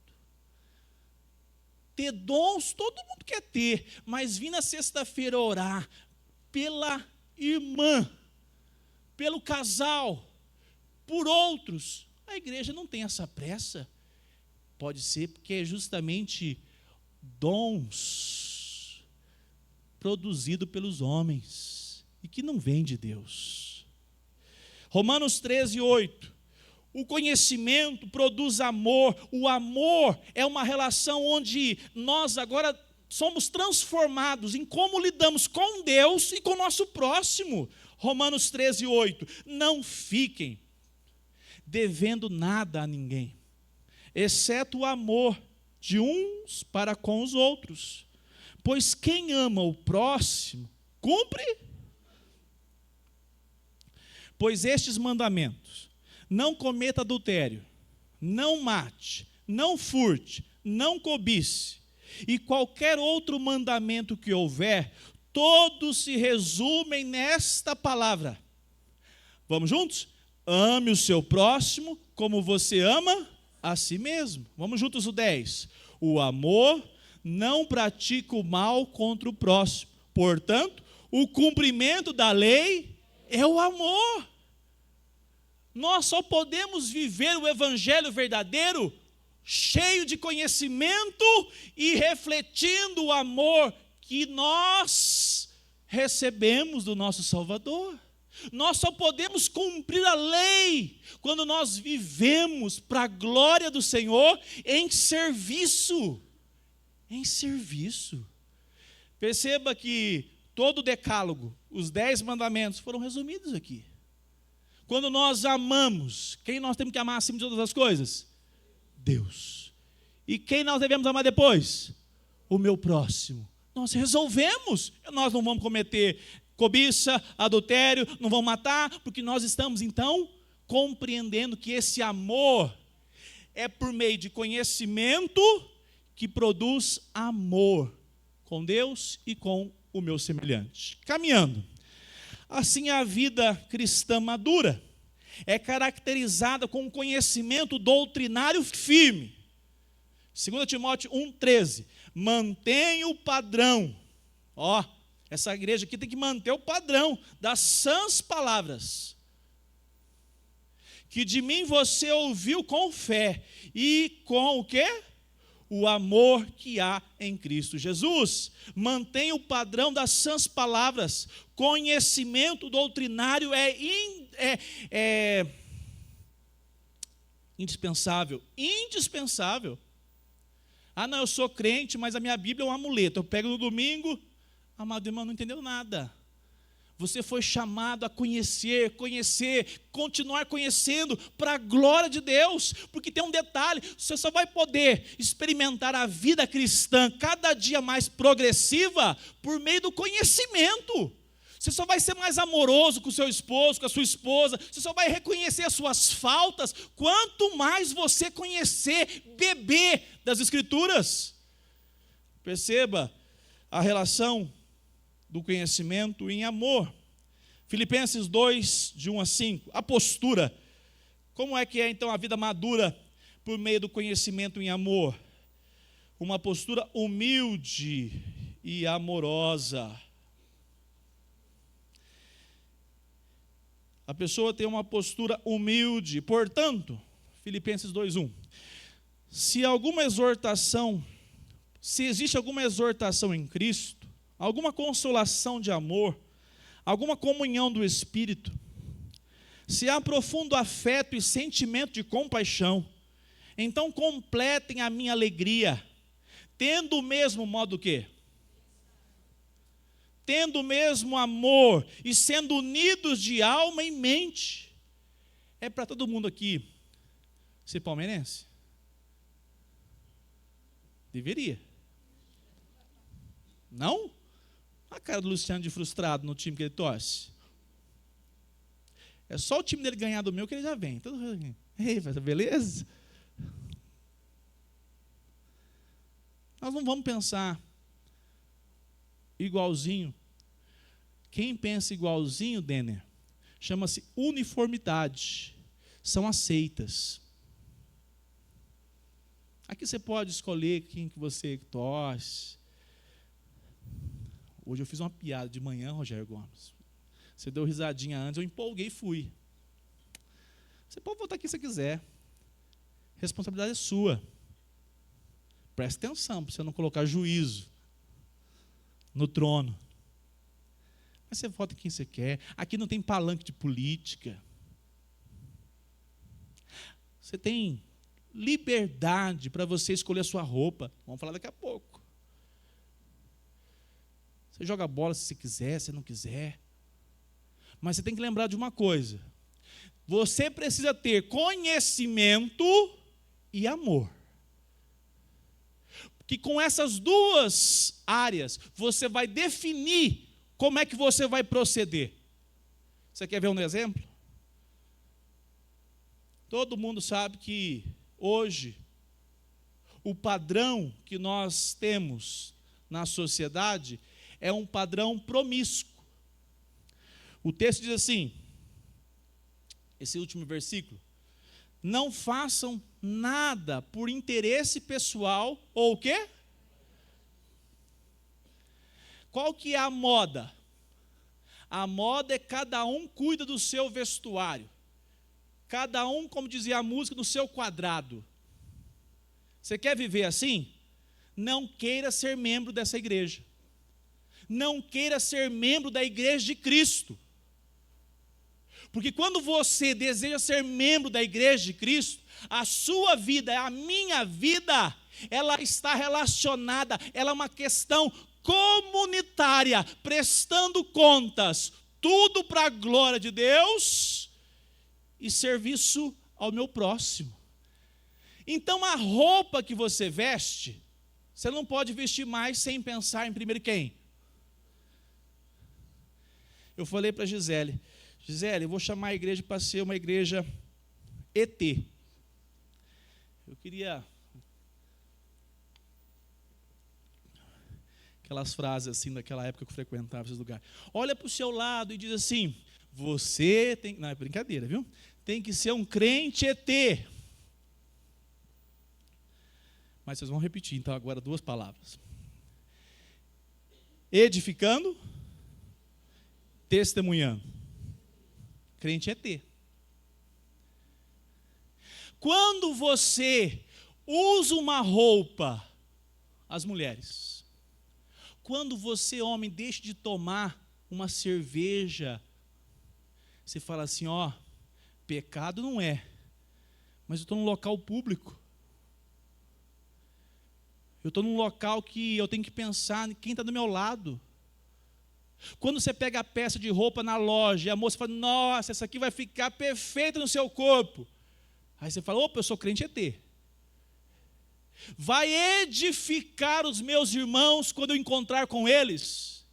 Speaker 1: Ter dons, todo mundo quer ter, mas vir na sexta-feira orar pela irmã, pelo casal, por outros, a igreja não tem essa pressa. Pode ser porque é justamente dons produzidos pelos homens e que não vem de Deus. Romanos 13, 8. O conhecimento produz amor. O amor é uma relação onde nós agora somos transformados em como lidamos com Deus e com o nosso próximo. Romanos 13, 8. Não fiquem devendo nada a ninguém, exceto o amor de uns para com os outros. Pois quem ama o próximo, cumpre. Pois estes mandamentos: não cometa adultério, não mate, não furte, não cobice, e qualquer outro mandamento que houver, todos se resumem nesta palavra. Vamos juntos? Ame o seu próximo como você ama a si mesmo. Vamos juntos o 10. O amor não pratica o mal contra o próximo. Portanto, o cumprimento da lei é o amor. Nós só podemos viver o evangelho verdadeiro cheio de conhecimento e refletindo o amor que nós recebemos do nosso Salvador. Nós só podemos cumprir a lei quando nós vivemos para a glória do Senhor em serviço. Em serviço. Perceba que todo o decálogo, os 10 mandamentos foram resumidos aqui. Quando nós amamos, quem nós temos que amar acima de todas as coisas? Deus. E quem nós devemos amar depois? O meu próximo. Nós resolvemos. Nós não vamos cometer cobiça, adultério, não vamos matar, porque nós estamos então compreendendo que esse amor é por meio de conhecimento que produz amor com Deus e com o meu semelhante. Caminhando. Assim, a vida cristã madura é caracterizada com um conhecimento doutrinário firme. 2 Timóteo 1,13. Mantenha o padrão. Essa igreja aqui tem que manter o padrão das sãs palavras que de mim você ouviu com fé e com o quê? O amor que há em Cristo Jesus. Mantenha o padrão das sãs palavras. Conhecimento doutrinário é indispensável. Indispensável. Não, eu sou crente, mas a minha Bíblia é um amuleto. Eu pego no domingo, amado irmão, não entendeu nada. Você foi chamado a conhecer, continuar conhecendo para a glória de Deus, porque tem um detalhe: você só vai poder experimentar a vida cristã cada dia mais progressiva por meio do conhecimento. Você só vai ser mais amoroso com o seu esposo, com a sua esposa, você só vai reconhecer as suas faltas quanto mais você conhecer, beber das Escrituras. Perceba a relação do conhecimento em amor. Filipenses 2, de 1 a 5. A postura. Como é que é então a vida madura por meio do conhecimento em amor? Uma postura humilde e amorosa. A pessoa tem uma postura humilde. Portanto, Filipenses 2:1. Se existe alguma exortação em Cristo, alguma consolação de amor, alguma comunhão do Espírito, se há profundo afeto e sentimento de compaixão, então completem a minha alegria, tendo o mesmo modo que? Tendo o mesmo amor e sendo unidos de alma e mente. É para todo mundo aqui ser palmeirense? Deveria. Não? A cara do Luciano de frustrado no time que ele torce. É só o time dele ganhar do meu que ele já vem. Ei, beleza? Nós não vamos pensar igualzinho. Quem pensa igualzinho, Denner, chama-se uniformidade. São aceitas. Aqui você pode escolher quem que você torce. Hoje eu fiz uma piada de manhã, Rogério Gomes. Você deu risadinha antes, eu empolguei e fui. Você pode voltar aqui se quiser. Responsabilidade é sua. Preste atenção, para você não colocar juízo no trono. Mas você vota quem você quer. Aqui não tem palanque de política. Você tem liberdade para você escolher a sua roupa. Vamos falar daqui a pouco. Você joga bola se você quiser, se não quiser. Mas você tem que lembrar de uma coisa. Você precisa ter conhecimento e amor. Que com essas duas áreas, você vai definir como é que você vai proceder. Você quer ver um exemplo? Todo mundo sabe que hoje, o padrão que nós temos na sociedade é um padrão promíscuo. O texto diz assim, esse último versículo: não façam nada por interesse pessoal ou o quê? Qual que é a moda? A moda é cada um cuida do seu vestuário. Cada um, como dizia a música, no seu quadrado. Você quer viver assim? Não queira ser membro dessa igreja. Não queira ser membro da igreja de Cristo. Porque quando você deseja ser membro da igreja de Cristo, a sua vida, a minha vida, ela está relacionada, ela é uma questão comunitária, prestando contas, tudo para a glória de Deus e serviço ao meu próximo. Então a roupa que você veste, você não pode vestir mais sem pensar em primeiro quem? Eu falei para Gisele, eu vou chamar a igreja para ser uma igreja ET. Eu queria aquelas frases assim daquela época que eu frequentava esses lugares. Olha para o seu lado e diz assim: você tem, não é brincadeira, viu? Tem que ser um crente ET. Mas vocês vão repetir então agora duas palavras: edificando, testemunhando. Crente ET. Quando você usa uma roupa, as mulheres, quando você, homem, deixa de tomar uma cerveja, você fala assim, ó, pecado não é, mas eu estou num local público. Eu estou num local que eu tenho que pensar em quem está do meu lado. Quando você pega a peça de roupa na loja e a moça fala, nossa, essa aqui vai ficar perfeita no seu corpo. Aí você fala, opa, eu sou crente ET. Vai edificar os meus irmãos quando eu encontrar com eles.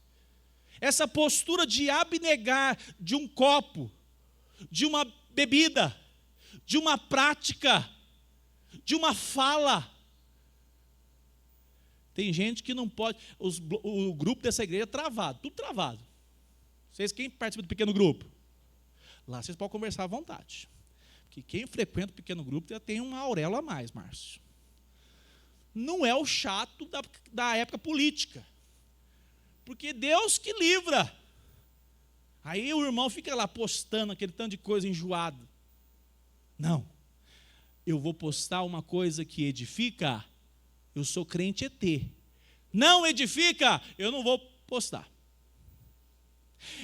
Speaker 1: Essa postura de abnegar de um copo, de uma bebida, de uma prática, de uma fala. Tem gente que não pode, o grupo dessa igreja é travado, tudo travado. Vocês, quem participa do pequeno grupo? Lá vocês podem conversar à vontade. Porque quem frequenta o pequeno grupo já tem uma auréola a mais, Márcio. Não é o chato da época política. Porque Deus que livra. Aí o irmão fica lá postando aquele tanto de coisa enjoado. Não. Eu vou postar uma coisa que edifica. Eu sou crente ET. Não edifica, eu não vou postar.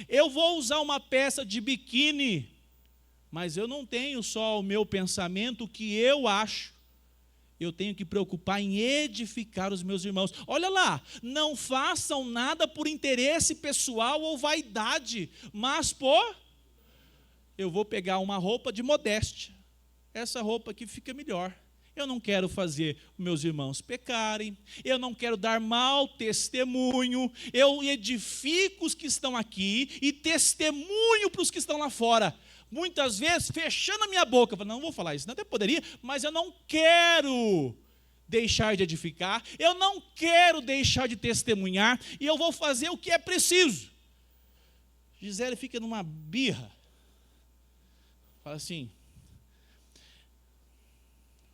Speaker 1: Eu vou usar uma peça de biquíni, mas eu não tenho só o meu pensamento, o que eu acho. Eu tenho que preocupar em edificar os meus irmãos. Olha lá, não façam nada por interesse pessoal ou vaidade, mas eu vou pegar uma roupa de modéstia. Essa roupa aqui fica melhor. Eu não quero fazer meus irmãos pecarem, eu não quero dar mau testemunho, eu edifico os que estão aqui e testemunho para os que estão lá fora. Muitas vezes, fechando a minha boca, eu falo, não vou falar isso, não até poderia, mas eu não quero deixar de edificar, eu não quero deixar de testemunhar, e eu vou fazer o que é preciso. Gisele fica numa birra, fala assim,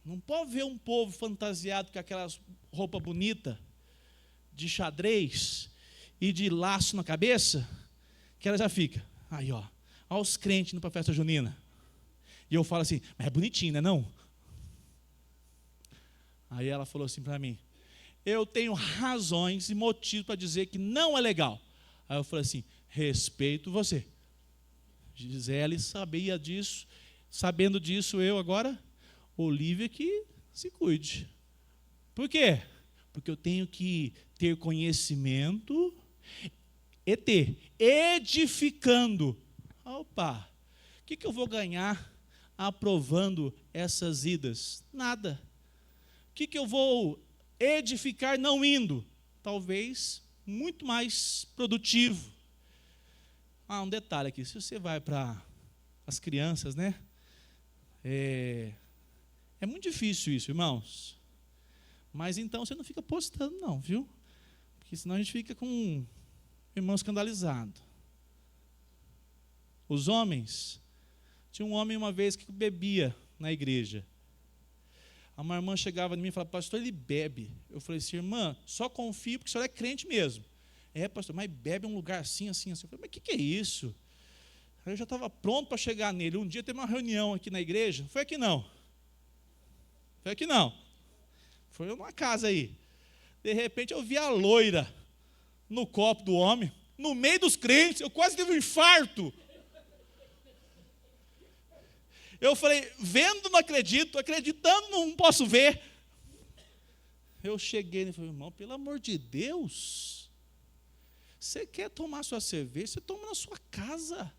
Speaker 1: não pode ver um povo fantasiado com aquelas roupa bonita, de xadrez e de laço na cabeça, que ela já fica, aí ó, olha os crentes indo para a festa junina. E eu falo assim, mas é bonitinho, né não? Aí ela falou assim para mim, eu tenho razões e motivos para dizer que não é legal. Aí eu falei assim, respeito você. Gisele sabia disso, sabendo disso eu agora, Olívia que se cuide. Por quê? Porque eu tenho que ter conhecimento e ter edificando. Opa, o que eu vou ganhar aprovando essas idas? Nada. O que eu vou edificar não indo? Talvez muito mais produtivo. Um detalhe aqui, se você vai para as crianças, né? É muito difícil isso, irmãos. Mas então você não fica postando não, viu? Porque senão a gente fica com um irmão escandalizado. Os homens, tinha um homem uma vez que bebia na igreja. Uma irmã chegava em mim e falava, pastor, ele bebe. Eu falei assim, irmã, só confio porque o senhor é crente mesmo. É, pastor, mas bebe em um lugar assim, assim, assim. Eu falei, mas o que é isso? Aí eu já estava pronto para chegar nele. Um dia teve uma reunião aqui na igreja, foi aqui não. Foi aqui não. Foi numa casa aí. De repente eu vi a loira no copo do homem, no meio dos crentes, eu quase tive um infarto. Eu falei, vendo não acredito, acreditando não posso ver. Eu cheguei e falei, irmão, pelo amor de Deus, você quer tomar sua cerveja, você toma na sua casa.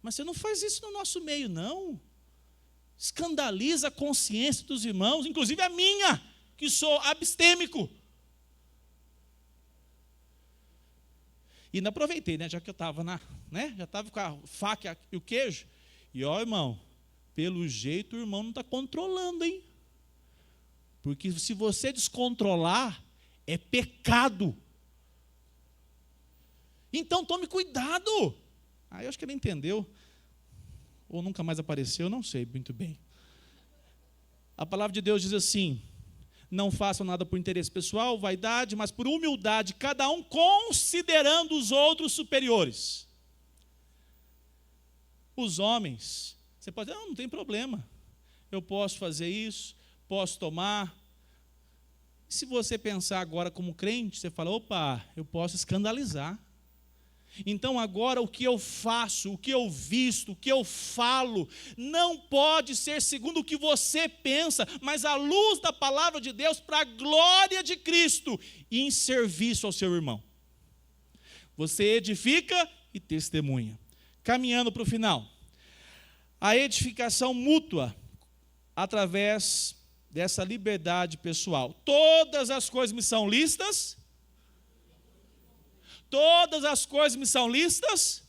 Speaker 1: Mas você não faz isso no nosso meio, não. Escandaliza a consciência dos irmãos, inclusive a minha, que sou abstêmico. E ainda aproveitei, né, já que eu estava já estava com a faca e o queijo. E ó, irmão, pelo jeito o irmão não está controlando, hein? Porque se você descontrolar, é pecado. Então tome cuidado. Aí eu acho que ele entendeu, ou nunca mais apareceu, não sei muito bem. A palavra de Deus diz assim, não façam nada por interesse pessoal, vaidade, mas por humildade, cada um considerando os outros superiores. Os homens, você pode dizer, não tem problema, eu posso fazer isso, posso tomar. Se você pensar agora como crente, você fala, opa, eu posso escandalizar. Então agora o que eu faço, o que eu visto, o que eu falo, não pode ser segundo o que você pensa, mas à luz da palavra de Deus, para a glória de Cristo e em serviço ao seu irmão. Você edifica e testemunha. Caminhando para o final, a edificação mútua através dessa liberdade pessoal. Todas as coisas me são lícitas. Todas as coisas me são lícitas,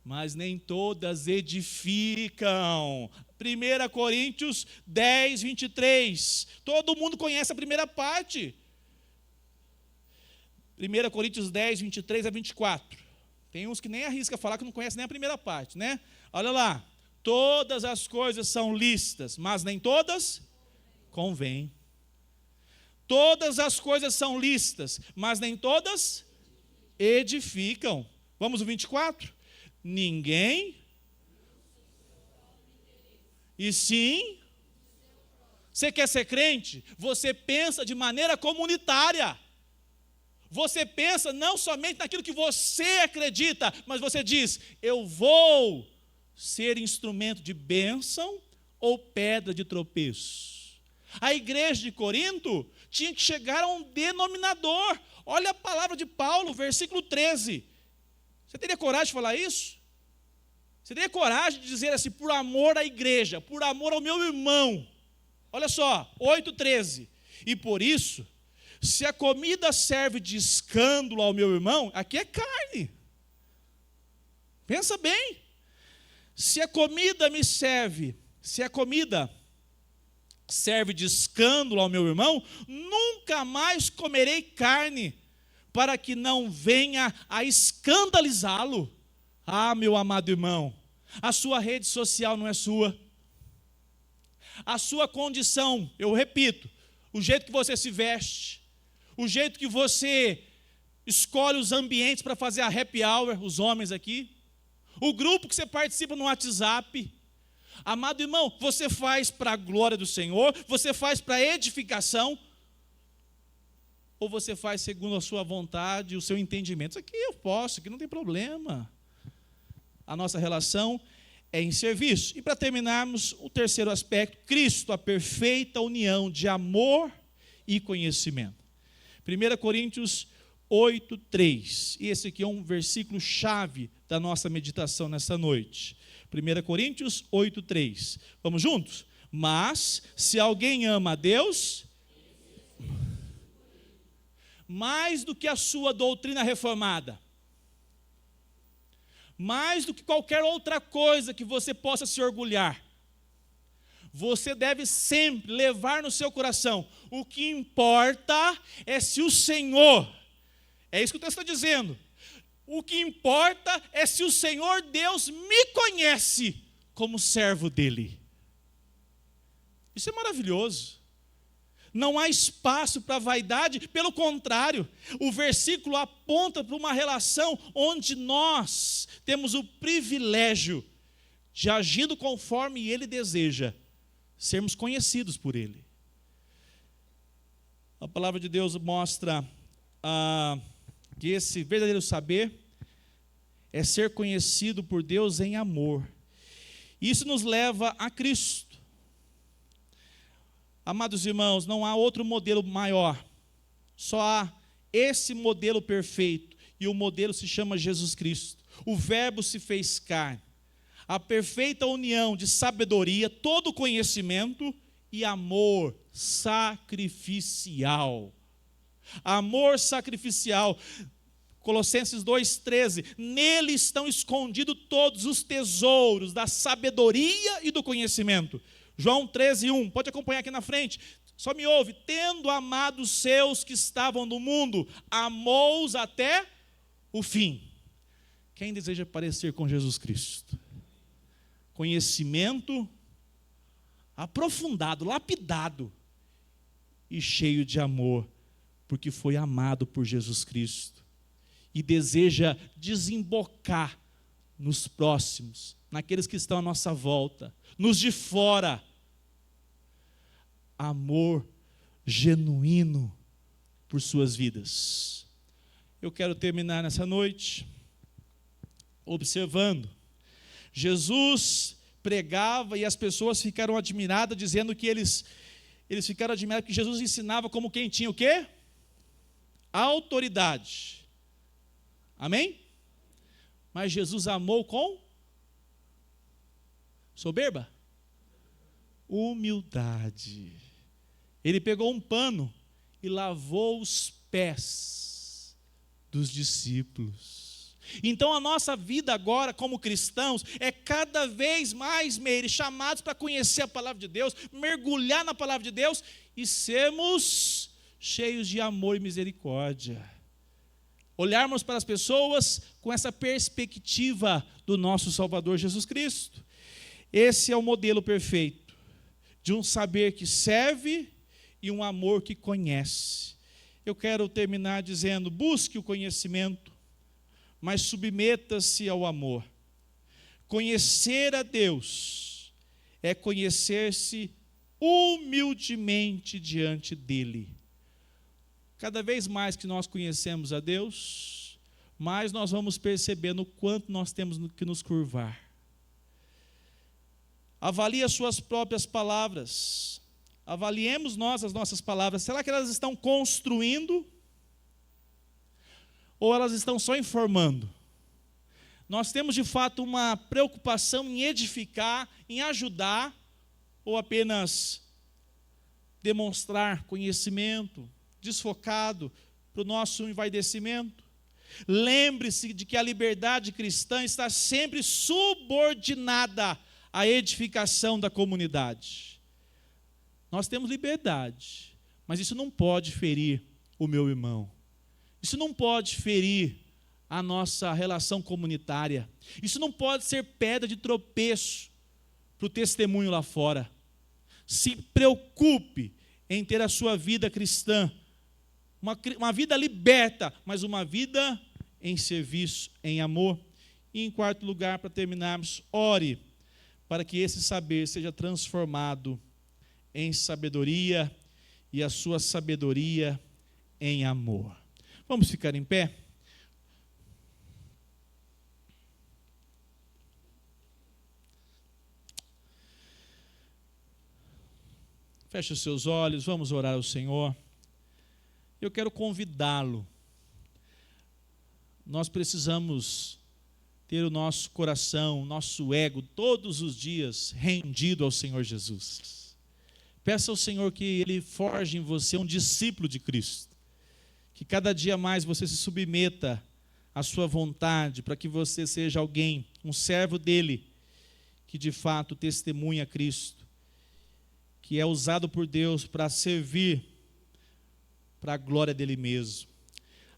Speaker 1: mas nem todas edificam. 1 Coríntios 10, 23. Todo mundo conhece a primeira parte. 1 Coríntios 10, 23 a 24. Tem uns que nem arrisca falar que não conhece nem a primeira parte, né? Olha lá. Todas as coisas são lícitas, mas nem todas convêm. Todas as coisas são lícitas, mas nem todas edificam. Vamos ao 24? Ninguém. E sim. Você quer ser crente? Você pensa de maneira comunitária. Você pensa não somente naquilo que você acredita, mas você diz: eu vou ser instrumento de bênção ou pedra de tropeço. A igreja de Corinto tinha que chegar a um denominador. Olha a palavra de Paulo, versículo 13. Você teria coragem de falar isso? Você teria coragem de dizer assim: por amor à igreja, por amor ao meu irmão? Olha só, 8:13. E por isso, se a comida serve de escândalo ao meu irmão, aqui é carne. Pensa bem. Se a comida serve de escândalo ao meu irmão, nunca mais comerei carne, para que não venha a escandalizá-lo. Ah, meu amado irmão, a sua rede social não é sua. A sua condição, eu repito, o jeito que você se veste, o jeito que você escolhe os ambientes para fazer a happy hour, os homens aqui, o grupo que você participa no WhatsApp. Amado irmão, você faz para a glória do Senhor? Você faz para edificação? Ou você faz segundo a sua vontade, o seu entendimento? Isso aqui eu posso, isso aqui não tem problema. A nossa relação é em serviço. E para terminarmos, o terceiro aspecto: Cristo, a perfeita união de amor e conhecimento. 1 Coríntios 8:3. E esse aqui é um versículo chave da nossa meditação nessa noite. 1 Coríntios 8:3. Vamos juntos? Mas, se alguém ama a Deus, mais do que a sua doutrina reformada, mais do que qualquer outra coisa que você possa se orgulhar, você deve sempre levar no seu coração: o que importa é se o Senhor, é isso que o texto está dizendo, o que importa é se o Senhor Deus me conhece como servo dele. Isso é maravilhoso. Não há espaço para vaidade, pelo contrário, o versículo aponta para uma relação onde nós temos o privilégio de, agindo conforme ele deseja, sermos conhecidos por ele. A palavra de Deus mostra que esse verdadeiro saber é ser conhecido por Deus em amor. Isso nos leva a Cristo. Amados irmãos, não há outro modelo maior, só há esse modelo perfeito, e o modelo se chama Jesus Cristo. O Verbo se fez carne, a perfeita união de sabedoria, todo conhecimento e amor sacrificial. Amor sacrificial. Colossenses 2:13, nele estão escondidos todos os tesouros da sabedoria e do conhecimento. João 13:1, pode acompanhar aqui na frente, só me ouve: tendo amado os seus que estavam no mundo, amou-os até o fim. Quem deseja parecer com Jesus Cristo? Conhecimento aprofundado, lapidado e cheio de amor, porque foi amado por Jesus Cristo e deseja desembocar nos próximos, naqueles que estão à nossa volta, nos de fora. Amor genuíno por suas vidas. Eu quero terminar nessa noite observando. Jesus pregava e as pessoas ficaram admiradas, dizendo que eles ficaram admirados que Jesus ensinava como quem tinha o quê? Autoridade. Amém? Mas Jesus amou com soberba? Humildade. Ele pegou um pano e lavou os pés dos discípulos. Então a nossa vida agora como cristãos é cada vez mais, Meire, chamados para conhecer a palavra de Deus, mergulhar na palavra de Deus e sermos cheios de amor e misericórdia. Olharmos para as pessoas com essa perspectiva do nosso Salvador Jesus Cristo. Esse é o modelo perfeito de um saber que serve e um amor que conhece. Eu quero terminar dizendo: busque o conhecimento, mas submeta-se ao amor. Conhecer a Deus é conhecer-se humildemente diante dEle. Cada vez mais que nós conhecemos a Deus, mais nós vamos percebendo o quanto nós temos que nos curvar. Avalie as suas próprias palavras. Avaliemos nós as nossas palavras. Será que elas estão construindo? Ou elas estão só informando? Nós temos de fato uma preocupação em edificar, em ajudar, ou apenas demonstrar conhecimento, desfocado para o nosso envaidecimento? Lembre-se de que a liberdade cristã está sempre subordinada à edificação da comunidade. Nós temos liberdade, mas isso não pode ferir o meu irmão. Isso não pode ferir a nossa relação comunitária. Isso não pode ser pedra de tropeço para o testemunho lá fora. Se preocupe em ter a sua vida cristã, uma vida liberta, mas uma vida em serviço, em amor. E em quarto lugar, para terminarmos, ore para que esse saber seja transformado em sabedoria e a sua sabedoria em amor. Vamos ficar em pé? Feche os seus olhos, vamos orar ao Senhor. Eu quero convidá-lo. Nós precisamos ter o nosso coração, o nosso ego, todos os dias rendido ao Senhor Jesus. Peça ao Senhor que Ele forje em você um discípulo de Cristo. Que cada dia mais você se submeta à sua vontade, para que você seja alguém, um servo dEle, que de fato testemunha Cristo, que é usado por Deus para servir, para a glória dEle mesmo.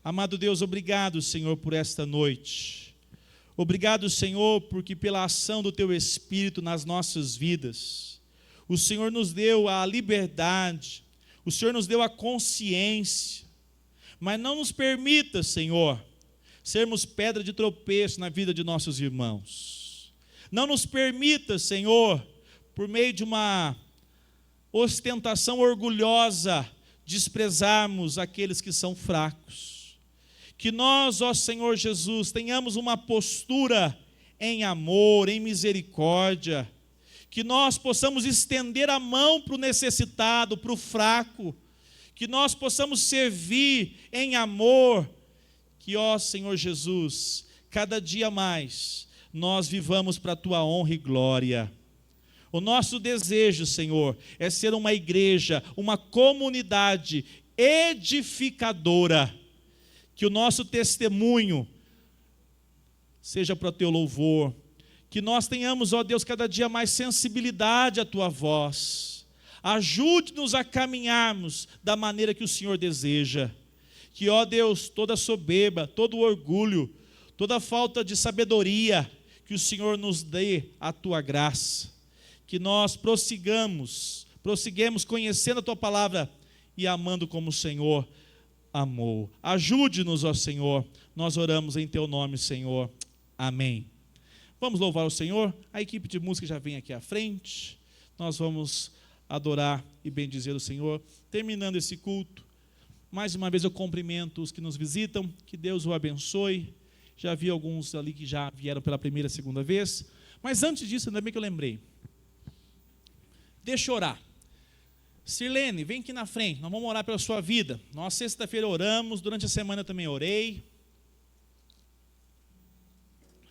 Speaker 1: Amado Deus, obrigado, Senhor, por esta noite. Obrigado, Senhor, porque pela ação do Teu Espírito nas nossas vidas, o Senhor nos deu a liberdade, o Senhor nos deu a consciência, mas não nos permita, Senhor, sermos pedra de tropeço na vida de nossos irmãos. Não nos permita, Senhor, por meio de uma ostentação orgulhosa, desprezarmos aqueles que são fracos. Que nós, ó Senhor Jesus, tenhamos uma postura em amor, em misericórdia, que nós possamos estender a mão para o necessitado, para o fraco, que nós possamos servir em amor, que, ó Senhor Jesus, cada dia mais nós vivamos para a Tua honra e glória. O nosso desejo, Senhor, é ser uma igreja, uma comunidade edificadora, que o nosso testemunho seja para o Teu louvor, que nós tenhamos, ó Deus, cada dia mais sensibilidade à Tua voz. Ajude-nos a caminharmos da maneira que o Senhor deseja. Que, ó Deus, toda soberba, todo orgulho, toda falta de sabedoria, que o Senhor nos dê a Tua graça. Que nós prosseguemos conhecendo a Tua palavra e amando como o Senhor amou. Ajude-nos, ó Senhor, nós oramos em Teu nome, Senhor. Amém. Vamos louvar o Senhor? A equipe de música já vem aqui à frente. Nós vamos adorar e bendizer o Senhor. Terminando esse culto, mais uma vez eu cumprimento os que nos visitam, que Deus o abençoe. Já vi alguns ali que já vieram pela primeira, segunda vez, mas antes disso, ainda bem que eu lembrei. Deixa eu orar. Sirlene, vem aqui na frente, nós vamos orar pela sua vida. Nós sexta-feira oramos, durante a semana eu também orei.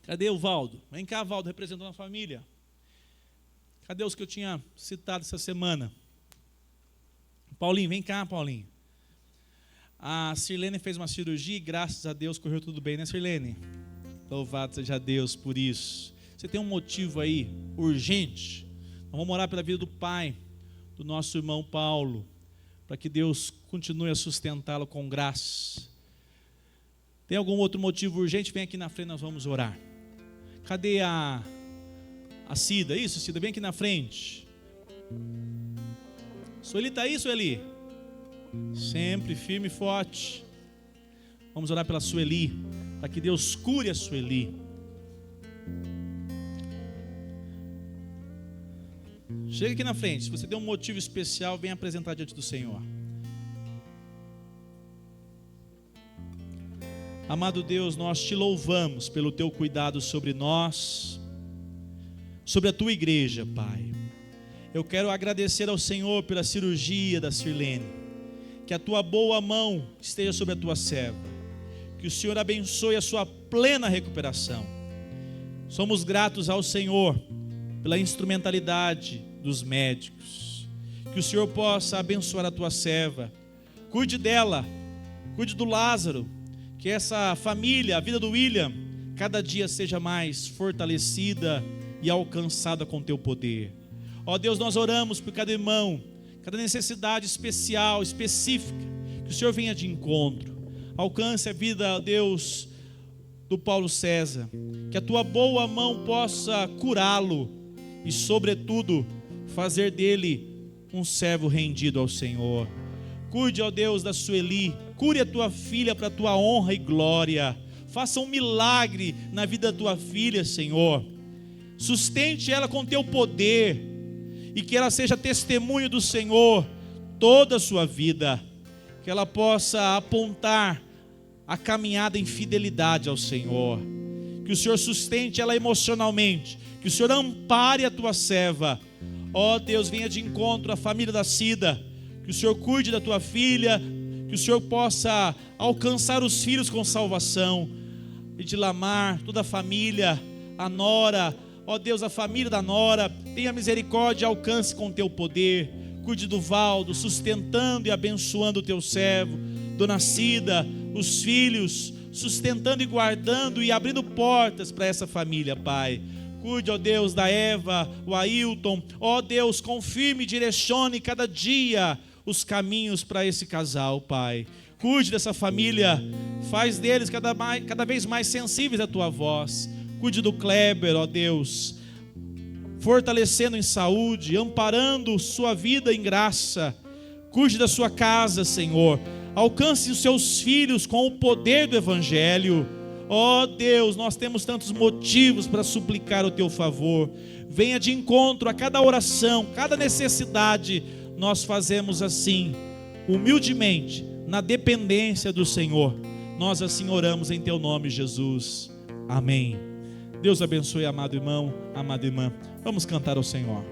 Speaker 1: Cadê o Valdo? Vem cá, Valdo, representando a família. Cadê os que eu tinha citado essa semana? Paulinho, vem cá, Paulinho. A Sirlene fez uma cirurgia e graças a Deus correu tudo bem, né, Sirlene? Louvado seja Deus por isso. Você tem um motivo aí urgente? Então, vamos orar pela vida do pai, do nosso irmão Paulo, para que Deus continue a sustentá-lo com graça. Tem algum outro motivo urgente? Vem aqui na frente, nós vamos orar. Cadê a Cida? Isso, Cida, vem aqui na frente. Sueli está aí, Sueli? Sempre firme e forte. Vamos orar pela Sueli, para que Deus cure a Sueli. Chega aqui na frente. Se você tem um motivo especial, vem apresentar diante do Senhor. Amado Deus, nós te louvamos pelo teu cuidado sobre nós, sobre a tua igreja, Pai. Eu quero agradecer ao Senhor pela cirurgia da Sirlene. Que a tua boa mão esteja sobre a tua serva. Que o Senhor abençoe a sua plena recuperação. Somos gratos ao Senhor pela instrumentalidade dos médicos. Que o Senhor possa abençoar a tua serva. Cuide dela, cuide do Lázaro. Que essa família, a vida do William, cada dia seja mais fortalecida e alcançada com teu poder. Ó Deus, nós oramos por cada irmão, cada necessidade especial, específica, que o Senhor venha de encontro. Alcance a vida, ó Deus, do Paulo César, que a tua boa mão possa curá-lo e, sobretudo, fazer dele um servo rendido ao Senhor. Cuide, ó Deus, da Sueli, cure a tua filha para a tua honra e glória. Faça um milagre na vida da tua filha, Senhor. Sustente ela com teu poder e que ela seja testemunho do Senhor toda a sua vida. Que ela possa apontar a caminhada em fidelidade ao Senhor. Que o Senhor sustente ela emocionalmente. Que o Senhor ampare a tua serva. Ó Deus, venha de encontro à família da Cida. Que o Senhor cuide da tua filha. Que o Senhor possa alcançar os filhos com salvação. E de Lamar, toda a família, a nora, ó Deus, a família da nora, tenha misericórdia e alcance com teu poder. Cuide do Valdo, sustentando e abençoando o teu servo. Dona Cida, os filhos, sustentando e guardando e abrindo portas para essa família, Pai. Cuide, ó Deus, da Eva, o Ailton. Ó Deus, confirme e direcione cada dia os caminhos para esse casal, Pai. Cuide dessa família, faz deles cada vez mais sensíveis à tua voz. Cuide do Kleber, ó Deus, fortalecendo em saúde, amparando sua vida em graça. Cuide da sua casa, Senhor. Alcance os seus filhos com o poder do Evangelho. Ó Deus, nós temos tantos motivos para suplicar o teu favor. Venha de encontro a cada oração, cada necessidade. Nós fazemos assim, humildemente, na dependência do Senhor. Nós assim oramos em teu nome, Jesus. Amém. Deus abençoe, amado irmão, amada irmã. Vamos cantar ao Senhor.